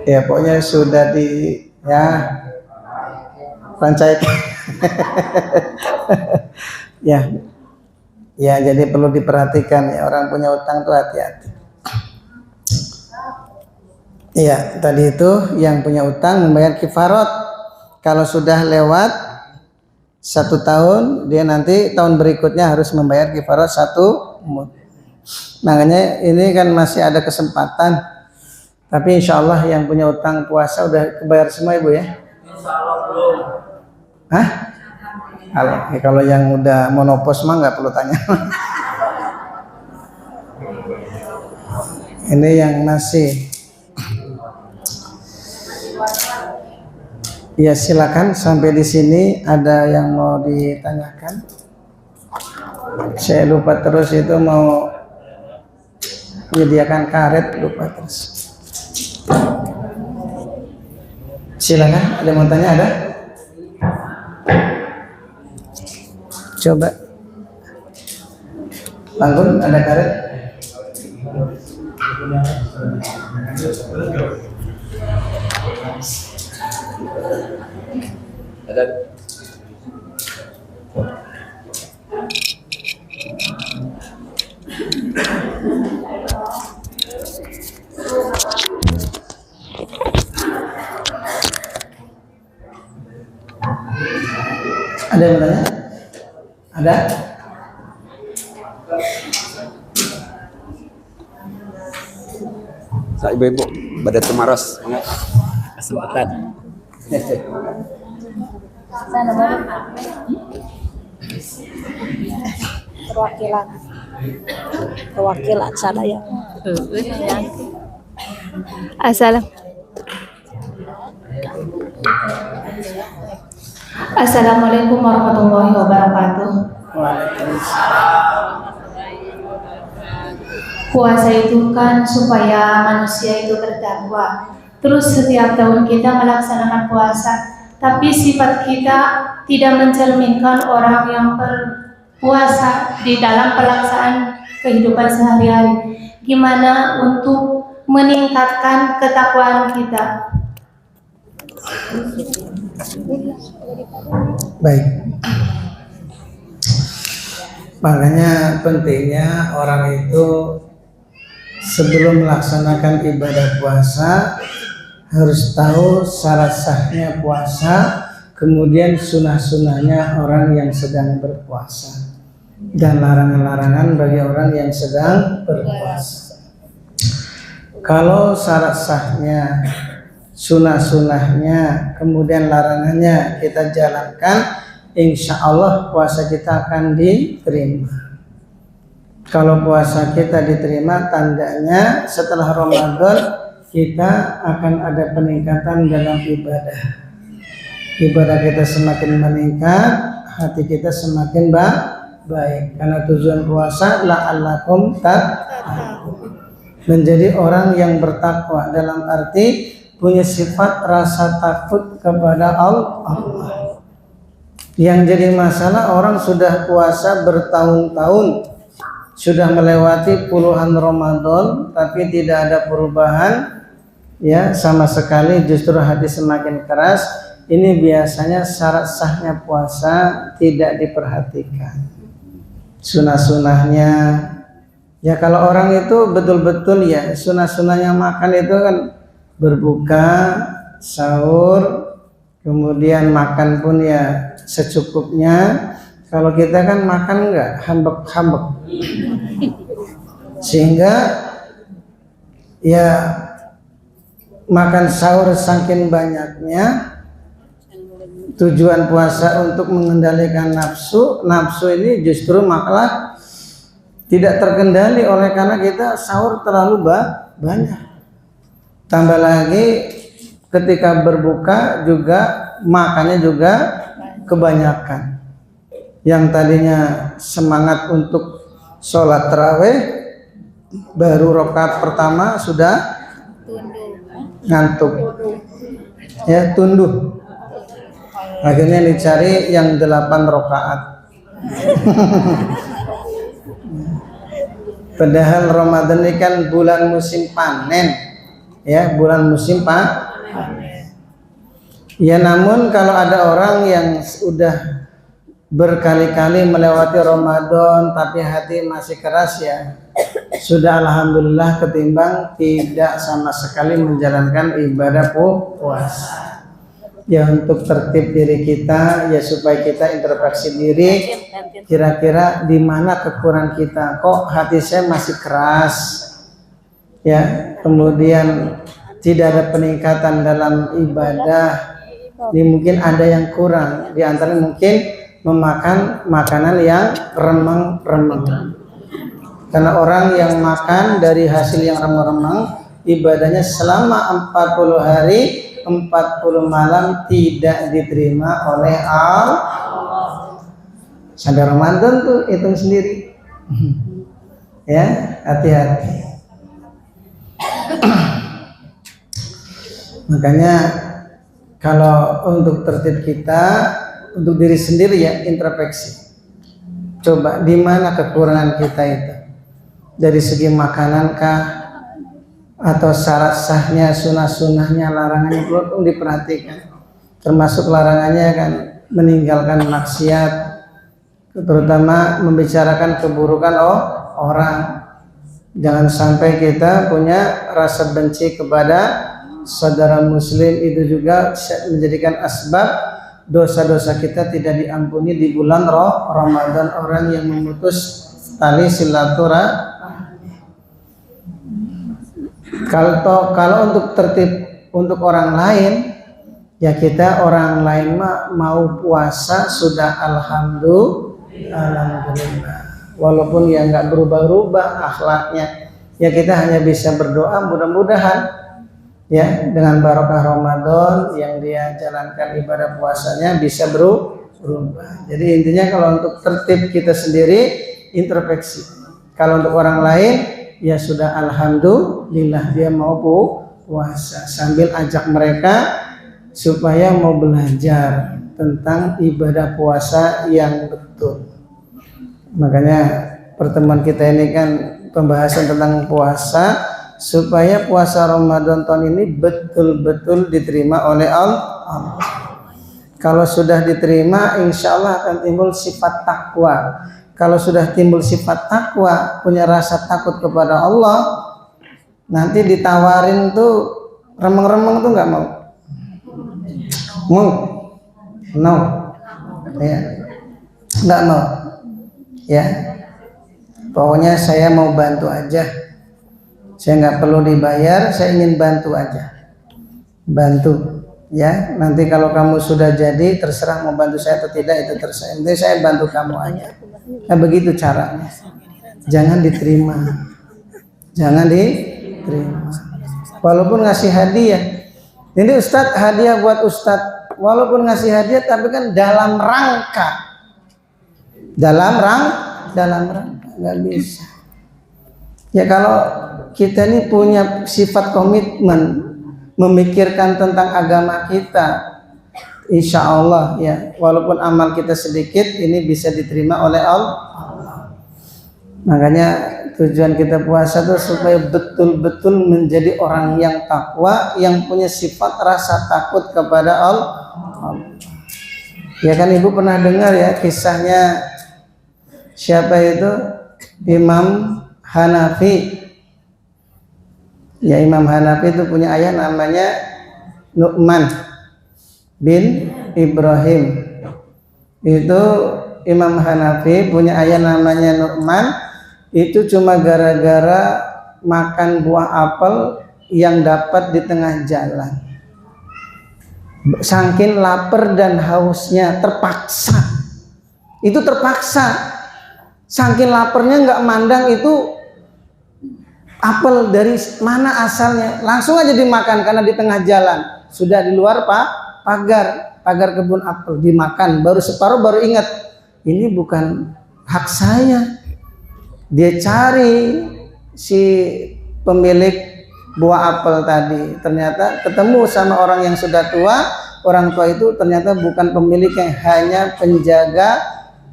A: Ya pokoknya sudah di Rancai. ya jadi perlu diperhatikan ya, orang punya utang tuh hati-hati. Iya, tadi itu yang punya utang membayar kifarat. Kalau sudah lewat 1 tahun, dia nanti tahun berikutnya harus membayar kifarat 1 mud. Makanya ini kan masih ada kesempatan. Tapi insya Allah yang punya utang puasa udah kebayar semua ibu ya? Insya Allah belum. Hah? Kalau yang udah monopos mah nggak perlu tanya. Ini yang masih. Ya silakan, sampai di sini ada yang mau ditanyakan? Saya lupa terus itu mau menyediakan karet, lupa terus. Silakan, ada yang mau tanya, ada? Coba. Bangun, ada karet? Ada. Ada yang bertanya? Ada?
B: Sa ibu-ibu pada Temaros, kesempatan.
C: Sana perwakilan sana ya. Assalamualaikum warahmatullahi wabarakatuh. Puasa itu kan supaya manusia itu bertakwa. Terus setiap tahun kita melaksanakan puasa, tapi sifat kita tidak mencerminkan orang yang berpuasa di dalam pelaksanaan kehidupan sehari-hari. Gimana untuk meningkatkan ketakwaan kita?
A: Baik. Makanya pentingnya orang itu sebelum melaksanakan ibadah puasa harus tahu syarat sahnya puasa, kemudian sunnah-sunnahnya orang yang sedang berpuasa, dan larangan-larangan bagi orang yang sedang berpuasa. Kalau syarat sahnya, sunnah-sunnahnya, kemudian larangannya kita jalankan, insya Allah puasa kita akan diterima. Kalau puasa kita diterima, tandanya setelah Ramadan kita akan ada peningkatan dalam ibadah. Ibadah kita semakin meningkat, hati kita semakin baik. Karena tujuan puasa la'allakum tattaqun, menjadi orang yang bertakwa, dalam arti punya sifat rasa takut kepada Allah. Yang jadi masalah orang sudah puasa bertahun-tahun, sudah melewati puluhan Ramadan, tapi tidak ada perubahan, ya sama sekali, justru hati semakin keras. Ini biasanya syarat sahnya puasa tidak diperhatikan. Sunah-sunahnya, ya kalau orang itu betul-betul ya sunah-sunahnya makan itu kan berbuka, sahur, kemudian makan pun ya secukupnya. Kalau kita kan makan enggak hambek-hambek, sehingga ya makan sahur saking banyaknya. Tujuan puasa untuk mengendalikan nafsu, nafsu ini justru malah tidak terkendali oleh karena kita sahur terlalu banyak. Tambah lagi ketika berbuka juga makannya juga kebanyakan. Yang tadinya semangat untuk sholat tarawih, baru rakaat pertama sudah ngantuk, ya tunduh. Akhirnya dicari yang 8 rakaat. Padahal Ramadan ini kan bulan musim panen, ya bulan musim panen. Ya namun kalau ada orang yang sudah berkali-kali melewati Ramadan tapi hati masih keras, ya sudah alhamdulillah ketimbang tidak sama sekali menjalankan ibadah puasa. Ya untuk tertib diri kita, ya supaya kita introspeksi diri, kira-kira di mana kekurangan kita, kok hati saya masih keras, ya kemudian tidak ada peningkatan dalam ibadah. Ini mungkin ada yang kurang, di antara mungkin memakan makanan yang remeng-remeng. Karena orang yang makan dari hasil yang remeng-remeng, ibadahnya selama 40 hari 40 malam tidak diterima oleh Allah. Sampai Ramadan tuh hitung sendiri. Ya, hati-hati. Makanya kalau untuk tertib kita, untuk diri sendiri ya introspeksi. Coba di mana kekurangan kita itu? Dari segi makanan kah? Atau syarat sahnya, sunah-sunahnya, larangannya perlu diperhatikan. Termasuk larangannya kan meninggalkan maksiat, terutama membicarakan keburukan orang. Jangan sampai kita punya rasa benci kepada saudara muslim, itu juga menjadikan asbab dosa-dosa kita tidak diampuni di bulan Ramadan. Orang yang memutus tali silaturahmi. Kalau untuk tertib untuk orang lain, ya kita orang lain mau puasa sudah alhamdulillah. Walaupun ya nggak berubah-ubah akhlaknya, ya kita hanya bisa berdoa mudah-mudahan ya dengan barokah Ramadan yang dia jalankan ibadah puasanya bisa berubah. Jadi intinya kalau untuk tertib kita sendiri introspeksi. Kalau untuk orang lain ya sudah alhamdulillah dia mau puasa, sambil ajak mereka supaya mau belajar tentang ibadah puasa yang betul. Makanya pertemuan kita ini kan pembahasan tentang puasa, supaya puasa Ramadan tahun ini betul-betul diterima oleh Allah. Kalau sudah diterima, insya Allah akan timbul sifat takwa. Kalau sudah timbul sifat takwa, punya rasa takut kepada Allah, nanti ditawarin tuh remeng-remeng tuh nggak mau. No, ya, nggak mau. Ya, pokoknya saya mau bantu aja. Saya nggak perlu dibayar, saya ingin bantu aja. Bantu, ya. Nanti kalau kamu sudah jadi, terserah mau bantu saya atau tidak, itu terserah. Nanti saya bantu kamu aja. Nah begitu caranya. Jangan diterima. Jangan diterima. Walaupun ngasih hadiah. Ini Ustadz hadiah buat Ustadz. Walaupun ngasih hadiah, tapi kan dalam rangka. Dalam rangka nggak bisa. Ya kalau kita ini punya sifat komitmen, memikirkan tentang agama kita, insya Allah ya, walaupun amal kita sedikit, ini bisa diterima oleh Allah. Makanya tujuan kita puasa itu supaya betul-betul menjadi orang yang takwa, yang punya sifat rasa takut kepada Allah. Ya kan ibu pernah dengar ya kisahnya siapa itu? Imam Hanafi. Ya, Imam Hanafi itu punya ayah namanya Nu'man bin Ibrahim. Itu Imam Hanafi punya ayah namanya Nu'man. Itu cuma gara-gara makan buah apel yang dapat di tengah jalan. Saking lapar dan hausnya, terpaksa. Itu terpaksa. Saking laparnya nggak mandang itu apel dari mana asalnya, langsung aja dimakan karena di tengah jalan. Sudah di luar pagar kebun apel, dimakan. Baru separuh baru ingat, ini bukan hak saya. Dia cari si pemilik buah apel tadi, ternyata ketemu sama orang yang sudah tua. Orang tua itu ternyata bukan pemiliknya, hanya penjaga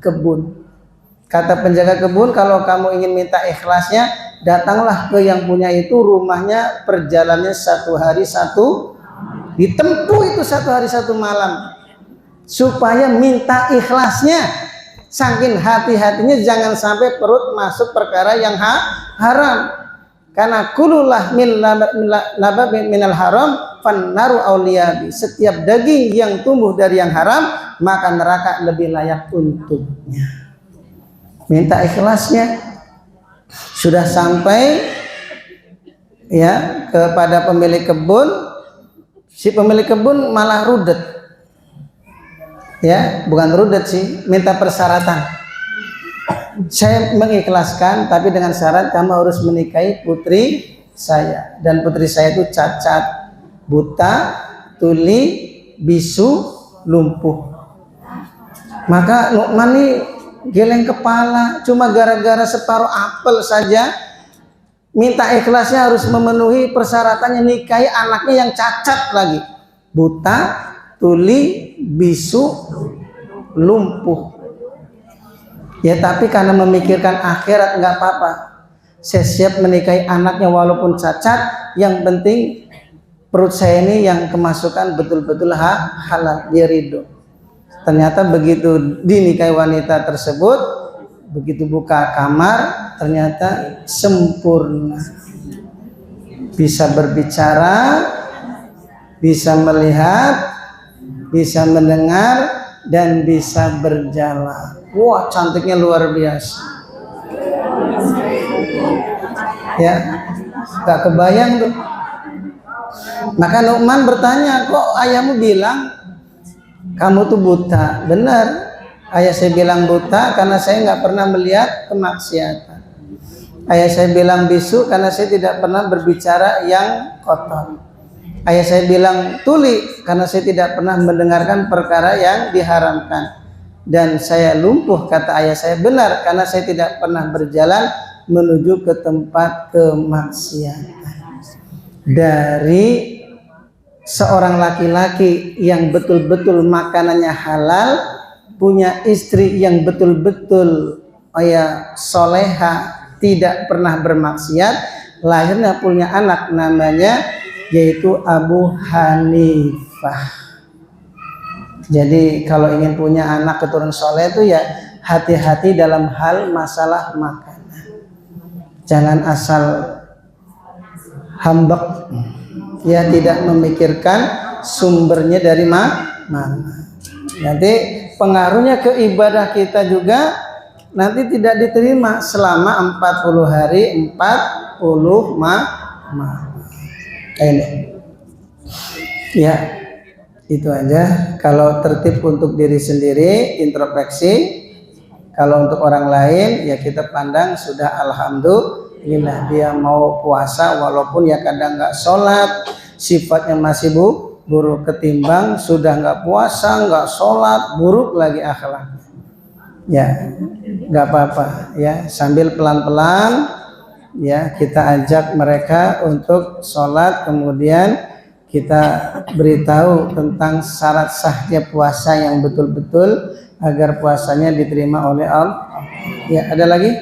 A: kebun. Kata penjaga kebun, kalau kamu ingin minta ikhlasnya, datanglah ke yang punya itu, rumahnya perjalanannya 1 hari 1 ditempuh itu 1 hari 1 malam, supaya minta ikhlasnya. Saking hati-hatinya jangan sampai perut masuk perkara yang haram. Karena kululah minal haram fannaru auliyabi. Setiap daging yang tumbuh dari yang haram, maka neraka lebih layak untuknya. Minta ikhlasnya. Sudah sampai ya kepada pemilik kebun, si pemilik kebun malah rudet. Ya, bukan rudet sih, minta persyaratan. Saya mengikhlaskan, tapi dengan syarat kamu harus menikahi putri saya, dan putri saya itu cacat, buta, tuli, bisu, lumpuh. Maka Nu'man ini geleng kepala, cuma gara-gara separuh apel saja minta ikhlasnya harus memenuhi persyaratannya, nikahi anaknya yang cacat lagi, buta, tuli, bisu, lumpuh. Ya tapi karena memikirkan akhirat nggak apa-apa, saya siap menikahi anaknya walaupun cacat, yang penting perut saya ini yang kemasukan betul-betul halal, dia ridho. Ternyata begitu dinikahi wanita tersebut, begitu buka kamar, ternyata sempurna. Bisa berbicara, bisa melihat, bisa mendengar, dan bisa berjalan. Wah, cantiknya luar biasa. Ya, gak kebayang tuh. Maka Nu'man bertanya, kok ayahmu bilang kamu tuh buta? Benar, ayah saya bilang buta karena saya nggak pernah melihat kemaksiatan. Ayah saya bilang bisu karena saya tidak pernah berbicara yang kotor. Ayah saya bilang tuli karena saya tidak pernah mendengarkan perkara yang diharamkan. Dan saya lumpuh, kata ayah saya, benar karena saya tidak pernah berjalan menuju ke tempat kemaksiatan. Dari seorang laki-laki yang betul-betul makanannya halal, punya istri yang betul-betul soleha, tidak pernah bermaksiat, lahirnya punya anak namanya yaitu Abu Hanifah. Jadi kalau ingin punya anak keturunan soleh itu ya hati-hati dalam hal masalah makanan. Jangan asal hambek, ya tidak memikirkan sumbernya dari mana. Nanti pengaruhnya ke ibadah kita juga nanti tidak diterima selama 40 hari 40 malam. Ini ya, itu aja. Kalau tertib untuk diri sendiri, introspeksi. Kalau untuk orang lain ya kita pandang sudah alhamdulillah, dia mau puasa walaupun ya kadang nggak sholat, sifatnya masih buruk, ketimbang sudah nggak puasa, nggak sholat, buruk lagi akhlaknya. Ya nggak apa-apa ya, sambil pelan-pelan ya kita ajak mereka untuk sholat, kemudian kita beritahu tentang syarat sahnya puasa yang betul-betul agar puasanya diterima oleh Allah. Ya, ada lagi?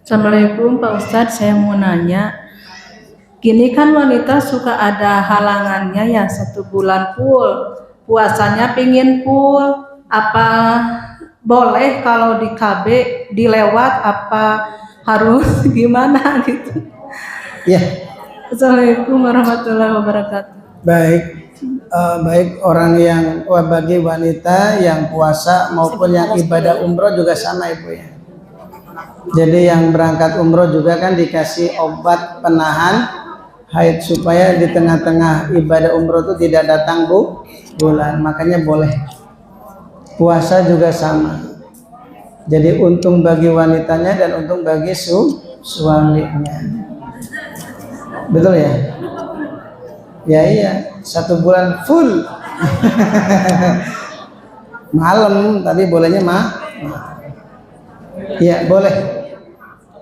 D: Assalamualaikum Pak Ustadz, saya mau nanya, gini kan wanita suka ada halangannya ya, 1 bulan full, puasanya pingin full, apa boleh kalau di KB dilewat, apa harus gimana gitu?
A: Ya.
D: Assalamualaikum warahmatullahi wabarakatuh.
A: Baik orang yang bagi wanita yang puasa maupun yang ibadah umroh juga sama Ibu ya. Jadi yang berangkat umroh juga kan dikasih obat penahan haid supaya di tengah-tengah ibadah umroh itu tidak datang bulan, makanya boleh. Puasa juga sama. Jadi untung bagi wanitanya dan untung bagi suaminya. Betul ya? Ya iya, 1 bulan full. Malam tadi bolehnya ya boleh.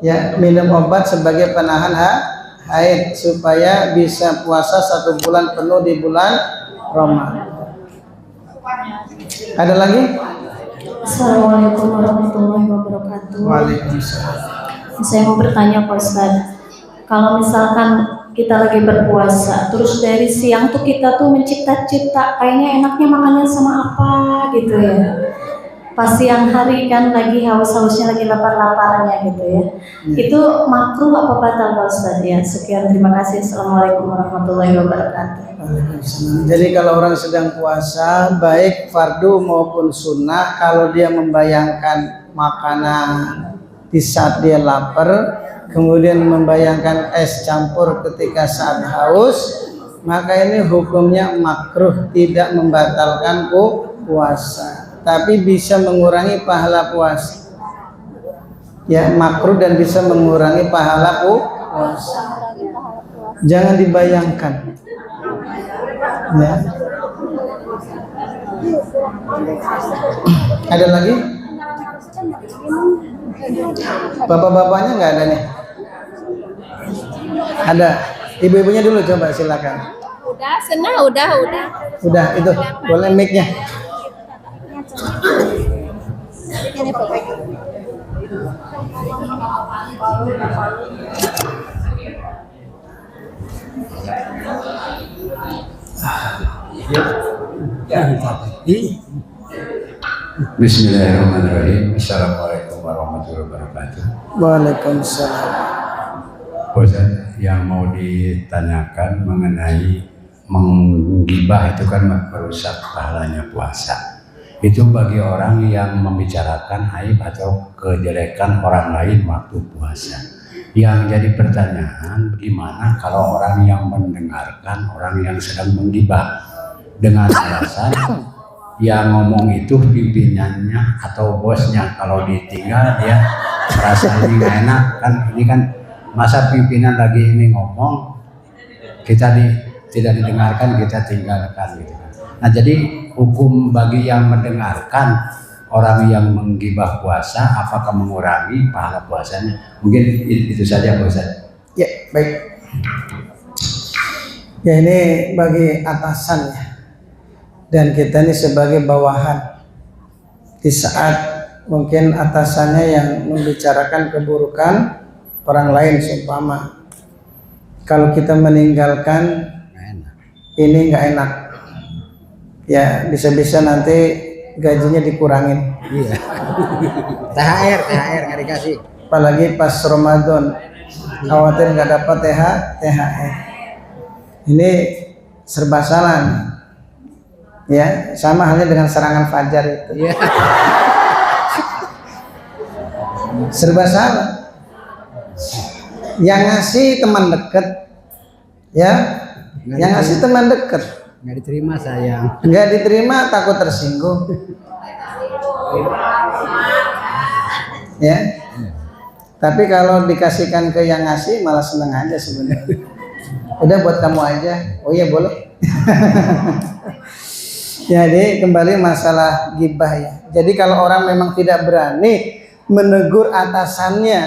A: Ya, minum obat sebagai penahan haid supaya bisa puasa 1 bulan penuh di bulan Ramadan. Ada lagi?
C: Assalamualaikum warahmatullahi wabarakatuh.
A: Waalaikumsalam.
C: Saya mau bertanya Pak Ustadz, kalau misalkan kita lagi berpuasa, terus dari siang tuh kita tuh mencipta-cipta, kayaknya enaknya makannya sama apa gitu ya. Pas siang hari kan lagi haus-hausnya, lagi lapar-laparnya gitu ya. Itu makruh apa batal Pak Ustadz ya? Sekian, terima kasih. Assalamualaikum warahmatullahi wabarakatuh.
A: Jadi kalau orang sedang puasa, baik fardu maupun sunnah, kalau dia membayangkan makanan di saat dia lapar, kemudian membayangkan es campur ketika saat haus, maka ini hukumnya makruh, tidak membatalkan puasa, tapi bisa mengurangi pahala puasa. Ya, makruh dan bisa mengurangi pahala puasa. Jangan dibayangkan. Ya. Ada lagi? Bapak-bapaknya nggak ada nih? Ada. Ibu-ibunya dulu coba silakan.
E: Udah, udah.
A: Udah itu boleh mic-nya.
F: Bismillahirrahmanirrahim. Assalamualaikum warahmatullahi wabarakatuh.
A: Waalaikumsalam.
F: Ustaz, yang mau ditanyakan mengenai menggibah itu kan merusak pahalanya puasa. Itu bagi orang yang membicarakan aib atau kejelekan orang lain waktu puasa. Yang jadi pertanyaan, gimana kalau orang yang mendengarkan orang yang sedang menggibah dengan alasan yang ngomong itu pimpinannya atau bosnya, kalau ditinggal dia merasa ini nggak enak kan, ini kan masa pimpinan lagi ini ngomong kita tidak didengarkan, kita tinggalkan gitu kan. Nah, jadi hukum bagi yang mendengarkan orang yang menggibah puasa, apakah mengurangi pahala puasanya? Mungkin itu saja Pak Ustaz.
A: Ya, baik. Ya, ini bagi atasan ya. Dan kita ini sebagai bawahan. Di saat mungkin atasannya yang membicarakan keburukan orang lain seumpama, kalau kita meninggalkan ini nggak enak. Ya, bisa-bisa nanti gajinya dikurangin.
B: Iya. THR nggak dikasih.
A: Apalagi pas Ramadan, khawatir nggak dapat THR. Ini serba salah. Ya, sama halnya dengan serangan fajar itu.
B: Iya.
A: Serba salah. Yang ngasih teman dekat, ya, yang ngasih teman dekat.
B: Nggak diterima sayang.
A: Nggak diterima takut tersinggung. Ya. Tapi kalau dikasihkan ke yang ngasih malah seneng aja sebenarnya. Udah buat kamu aja. Oh iya boleh. Jadi kembali masalah gibah ya. Jadi kalau orang memang tidak berani menegur atasannya,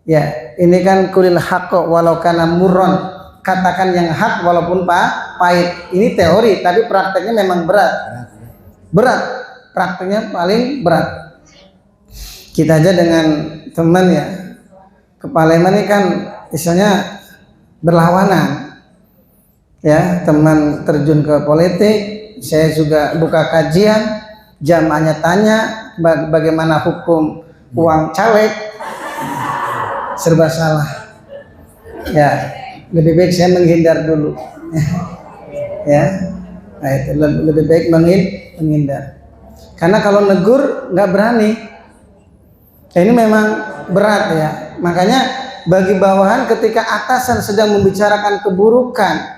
A: ya ini kan kulil haqqo walau kana murron. katakan yang hak walaupun pahit. Ini teori, tapi prakteknya memang berat. Berat, prakteknya paling berat. Kita aja dengan teman ya, ke Palembang ini kan misalnya berlawanan. Ya, teman terjun ke politik, saya juga buka kajian, jamaahnya tanya bagaimana hukum uang caleg, serba salah. Ya, lebih baik saya menghindar dulu. Ya, nah itu lebih baik menghindar. Karena kalau negur nggak berani. Ini memang berat ya. Makanya bagi bawahan ketika atasan sedang membicarakan keburukan,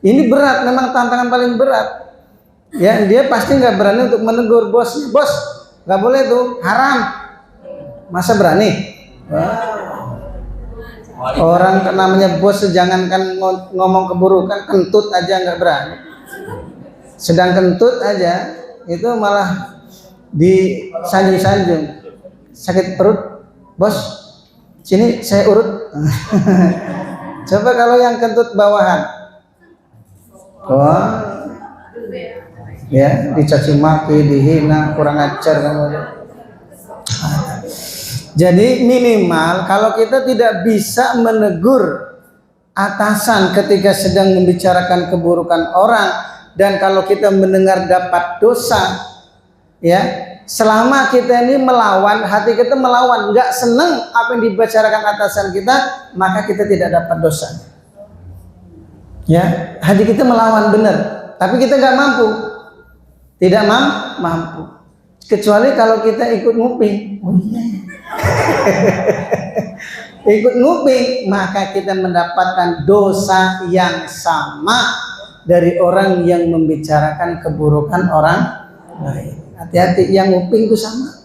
A: ini berat, memang tantangan paling berat. Ya, dia pasti nggak berani untuk menegur bos, nggak boleh tuh, haram. Masa berani? Orang namanya bos, jangankan ngomong keburukan, kentut aja nggak berani. Sedang kentut aja, itu malah disanjung-sanjung. Sakit perut, bos, sini saya urut. Coba kalau yang kentut bawahan, ya dicaci maki, dihina, kurang ajar kamu. Jadi minimal kalau kita tidak bisa menegur atasan ketika sedang membicarakan keburukan orang, dan kalau kita mendengar dapat dosa, ya selama kita ini melawan, hati kita melawan, nggak seneng apa yang dibicarakan atasan kita, maka kita tidak dapat dosa. Ya, hati kita melawan benar, tapi kita nggak mampu, tidak mampu. Kecuali kalau kita ikut nguping, ikut nguping, maka kita mendapatkan dosa yang sama dari orang yang membicarakan keburukan orang lain. Hati-hati, yang nguping itu sama.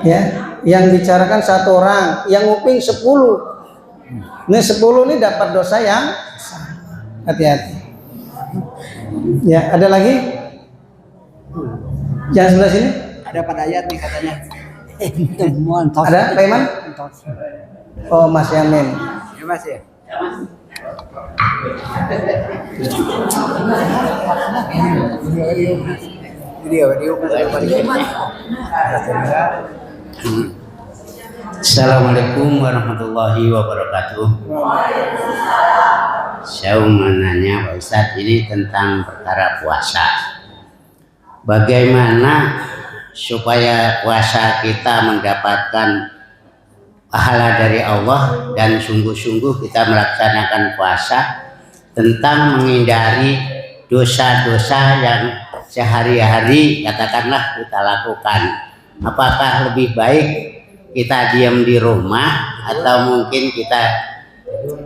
A: Ya, yang bicarakan satu orang, yang nguping 10. Ini 10 ini dapat dosa yang sama. Hati-hati. Ya, ada lagi? Yang sebelah sini?
B: Ada pada ayat nih katanya.
A: Ada, Pak Iman? Oh, Mas Yamin.
B: Ya Mas ya.
E: Assalamualaikum warahmatullahi wabarakatuh. Saya mau menanya Pak Ustadz, ini tentang perkara puasa. Bagaimana supaya puasa kita mendapatkan pahala dari Allah dan sungguh-sungguh kita melaksanakan puasa, tentang menghindari dosa-dosa yang sehari-hari katakanlah kita lakukan. Apakah lebih baik kita diam di rumah atau mungkin kita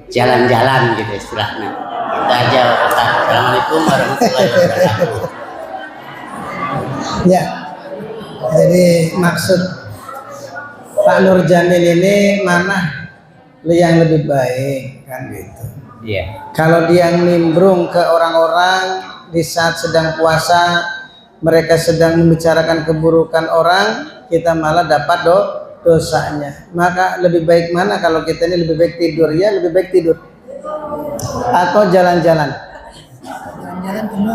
E: jalan-jalan gitu istilahnya? Kita aja. Assalamualaikum warahmatullahi wabarakatuh.
A: Ya, jadi maksud Pak Nur Jamil ini mana yang lebih baik kan gitu.
E: Iya.
A: Kalau dia nimbrung ke orang-orang di saat sedang puasa, mereka sedang membicarakan keburukan orang, kita malah dapat dosanya. Maka lebih baik mana kalau kita ini lebih baik tidur? Ya lebih baik tidur. Atau jalan-jalan.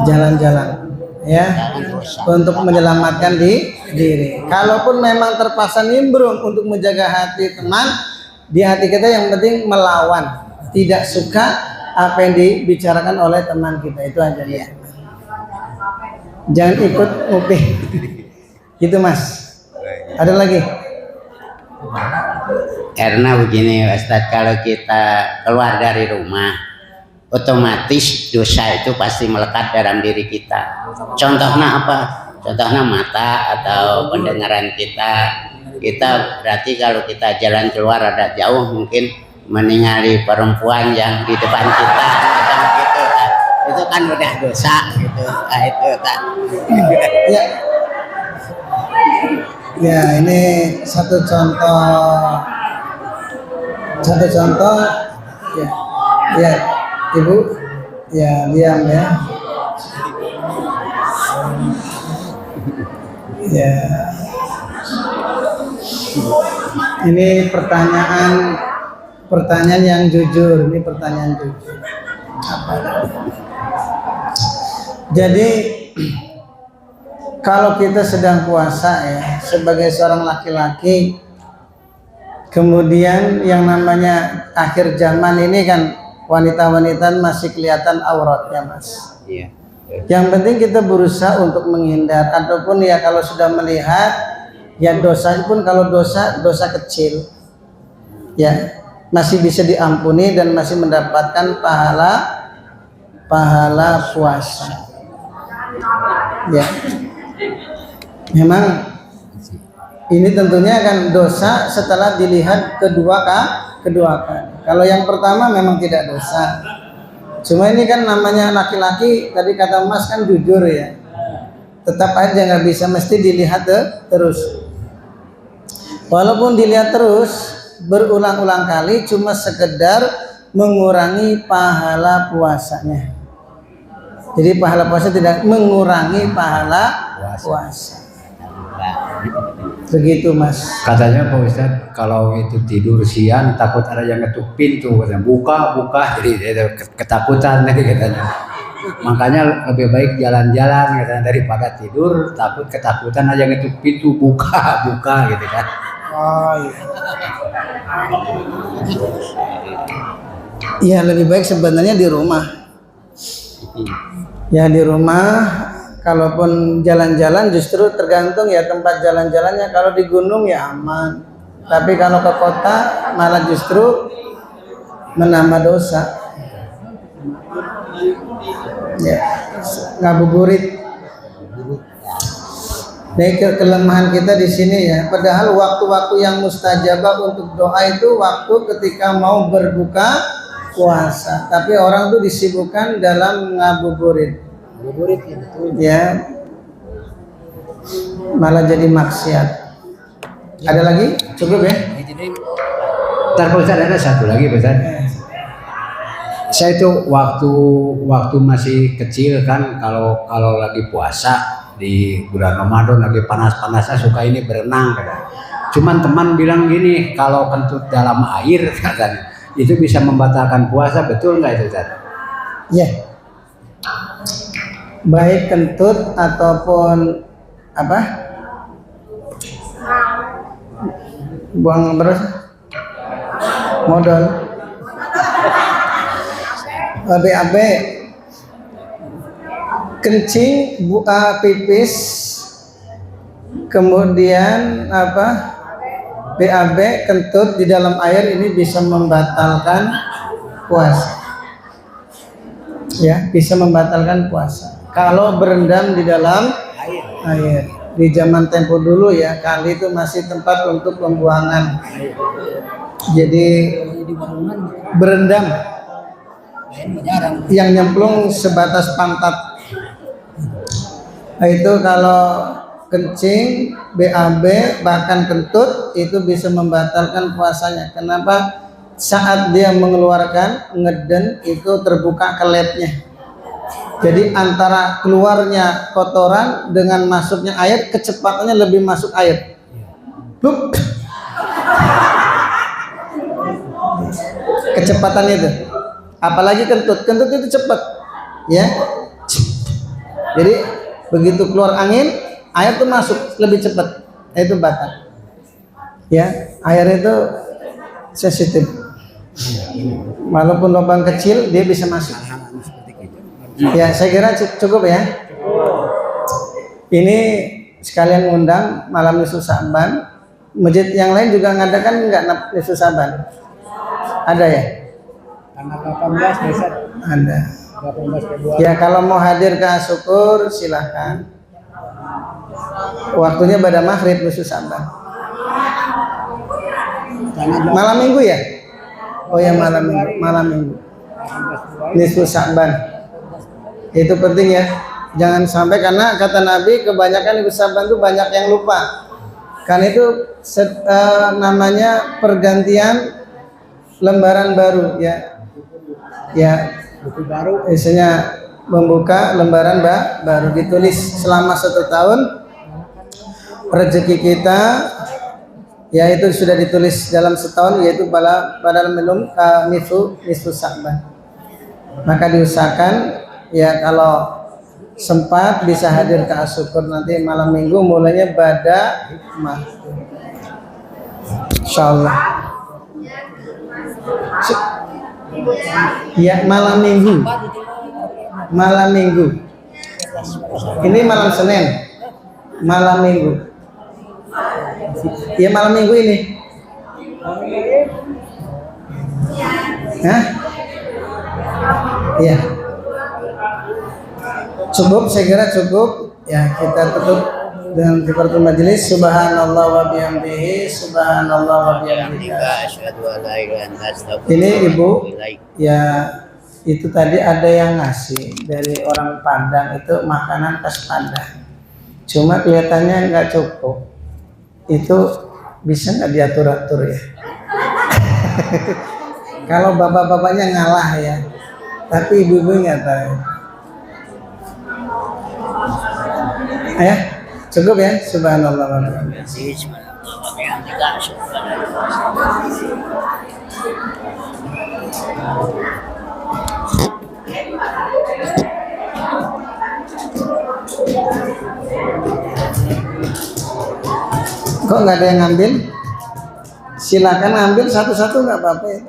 A: Jalan-jalan. Ya, untuk menyelamatkan diri. Kalaupun memang terpaksa nimbrung untuk menjaga hati teman, di hati kita yang penting melawan, tidak suka apa yang dibicarakan oleh teman kita, itu aja ya. Jangan ikut nguping. Gitu Mas. Ada lagi?
E: Karena begini Ustadz, kalau kita keluar dari rumah, otomatis dosa itu pasti melekat dalam diri kita. Contohnya apa? Contohnya mata atau pendengaran kita. Kita berarti kalau kita jalan keluar ada jauh, mungkin meninggali perempuan yang di depan kita, gitu, kan? Itu kan udah dosa gitu. Nah, itu kan.
A: Ya. Ya, ini satu contoh. Ya. Ya. Ibu, ya diam ya. Ya. Ini pertanyaan pertanyaan yang jujur. Ini pertanyaan jujur. Jadi kalau kita sedang puasa ya, sebagai seorang laki-laki, kemudian yang namanya akhir zaman ini kan wanita-wanita masih kelihatan auratnya, Mas.
E: Iya.
A: Yang penting kita berusaha untuk menghindar, ataupun ya kalau sudah melihat ya dosa pun, kalau dosa kecil ya masih bisa diampuni dan masih mendapatkan pahala puasa. Ya. Memang ini tentunya kan dosa setelah dilihat kedua kali. Kalau yang pertama memang tidak dosa. Cuma ini kan namanya laki-laki, tadi kata Mas kan jujur ya. Tetap aja nggak bisa mesti dilihat terus. Walaupun dilihat terus berulang-ulang kali, cuma sekedar mengurangi pahala puasanya. Jadi pahala puasa tidak mengurangi pahala puasa. Begitu, Mas.
F: Katanya Pak Ustadz, kalau itu tidur siang takut ada yang ngetuk pintu, katanya buka, jadi dia ketakutan katanya. Makanya lebih baik jalan-jalan katanya daripada tidur takut ketakutan aja ngetuk pintu, buka gitu kan.
A: Oh iya. Iya, lebih baik sebenarnya di rumah. Ya di rumah. Kalaupun jalan-jalan justru tergantung ya tempat jalan-jalannya. Kalau di gunung ya aman. Tapi kalau ke kota malah justru menambah dosa. Ya, ngabuburit. Nah, kelemahan kita di sini ya. Padahal waktu-waktu yang mustajabah untuk doa itu waktu ketika mau berbuka puasa. Tapi orang tuh disibukkan dalam ngabuburit. Ya, malah jadi maksiat. Ada lagi? Cukup ya?
F: Ntar Pak Ustadz ada satu lagi Pak Ustadz. Saya itu waktu masih kecil kan, kalau lagi puasa di bulan Ramadan lagi panas-panasnya suka ini berenang katanya. Cuman teman bilang gini, kalau kentut dalam air katanya itu bisa membatalkan puasa, betul nggak itu Ustadz?
A: Ya. Baik kentut ataupun apa? Buang beras, modal, BAB, kencing, pipis, kemudian apa? BAB, kentut di dalam air ini bisa membatalkan puasa. Ya, bisa membatalkan puasa. Kalau berendam di dalam air. Di zaman tempo dulu ya, kali itu masih tempat untuk pembuangan. Jadi berendam yang nyemplung sebatas pantat. Nah, itu kalau kencing, BAB, bahkan kentut itu bisa membatalkan puasanya. Kenapa? Saat dia mengeluarkan ngeden itu terbuka keletnya. Jadi antara keluarnya kotoran dengan masuknya air, kecepatannya lebih masuk air. Blup. Kecepatannya itu. Apalagi kentut itu cepat, ya. Jadi begitu keluar angin, air tuh masuk lebih cepat. Itu batal. Ya, air itu sensitif. Walaupun lubang kecil dia bisa masuk. Ya, saya kira cukup ya. Ini sekalian ngundang malam Nisfu Sa'ban. Masjid yang lain juga ngadakan enggak Nisfu Sa'ban? Ada ya?
B: Tanggal 18 besok.
A: Ada.
B: 18 Februari.
A: Ya, kalau mau hadir ke syukur silahkan. Waktunya pada maghrib Nisfu Sa'ban. Malam minggu ya? Oh ya, malam minggu. Nisfu Sa'ban. Itu penting ya, jangan sampai, karena kata Nabi kebanyakan Nisfu Sa'ban itu banyak yang lupa. Karena itu namanya pergantian lembaran baru ya. Ya, buku baru. Biasanya membuka lembaran baru, ditulis selama 1 tahun rezeki kita Ya itu sudah ditulis dalam setahun, yaitu pada minum nisfu Sa'ban. Maka diusahakan ya kalau sempat bisa hadir ke As-Syukur nanti malam minggu, mulainya pada insyaallah. Ya malam minggu. Ini malam Senin. Malam minggu. Ya malam minggu ini. Hah? Ya. Cukup, saya kira cukup. Ya, kita tutup dengan kifaratul majelis. Subhanallah wa bihamdihi, subhanallah wa bihamdihi. Ini Ibu, ya itu tadi ada yang ngasih dari orang Padang, itu makanan khas Padang. Cuma kelihatannya nggak cukup. Itu bisa nggak diatur-atur ya? Kalau bapak-bapaknya ngalah ya, tapi ibu-ibu nggak tahu. Ayah, cukup ya? Subhanallah wa bihamdihi. Kok nggak ada yang ngambil? Silakan ngambil satu-satu, nggak apa-apa ya.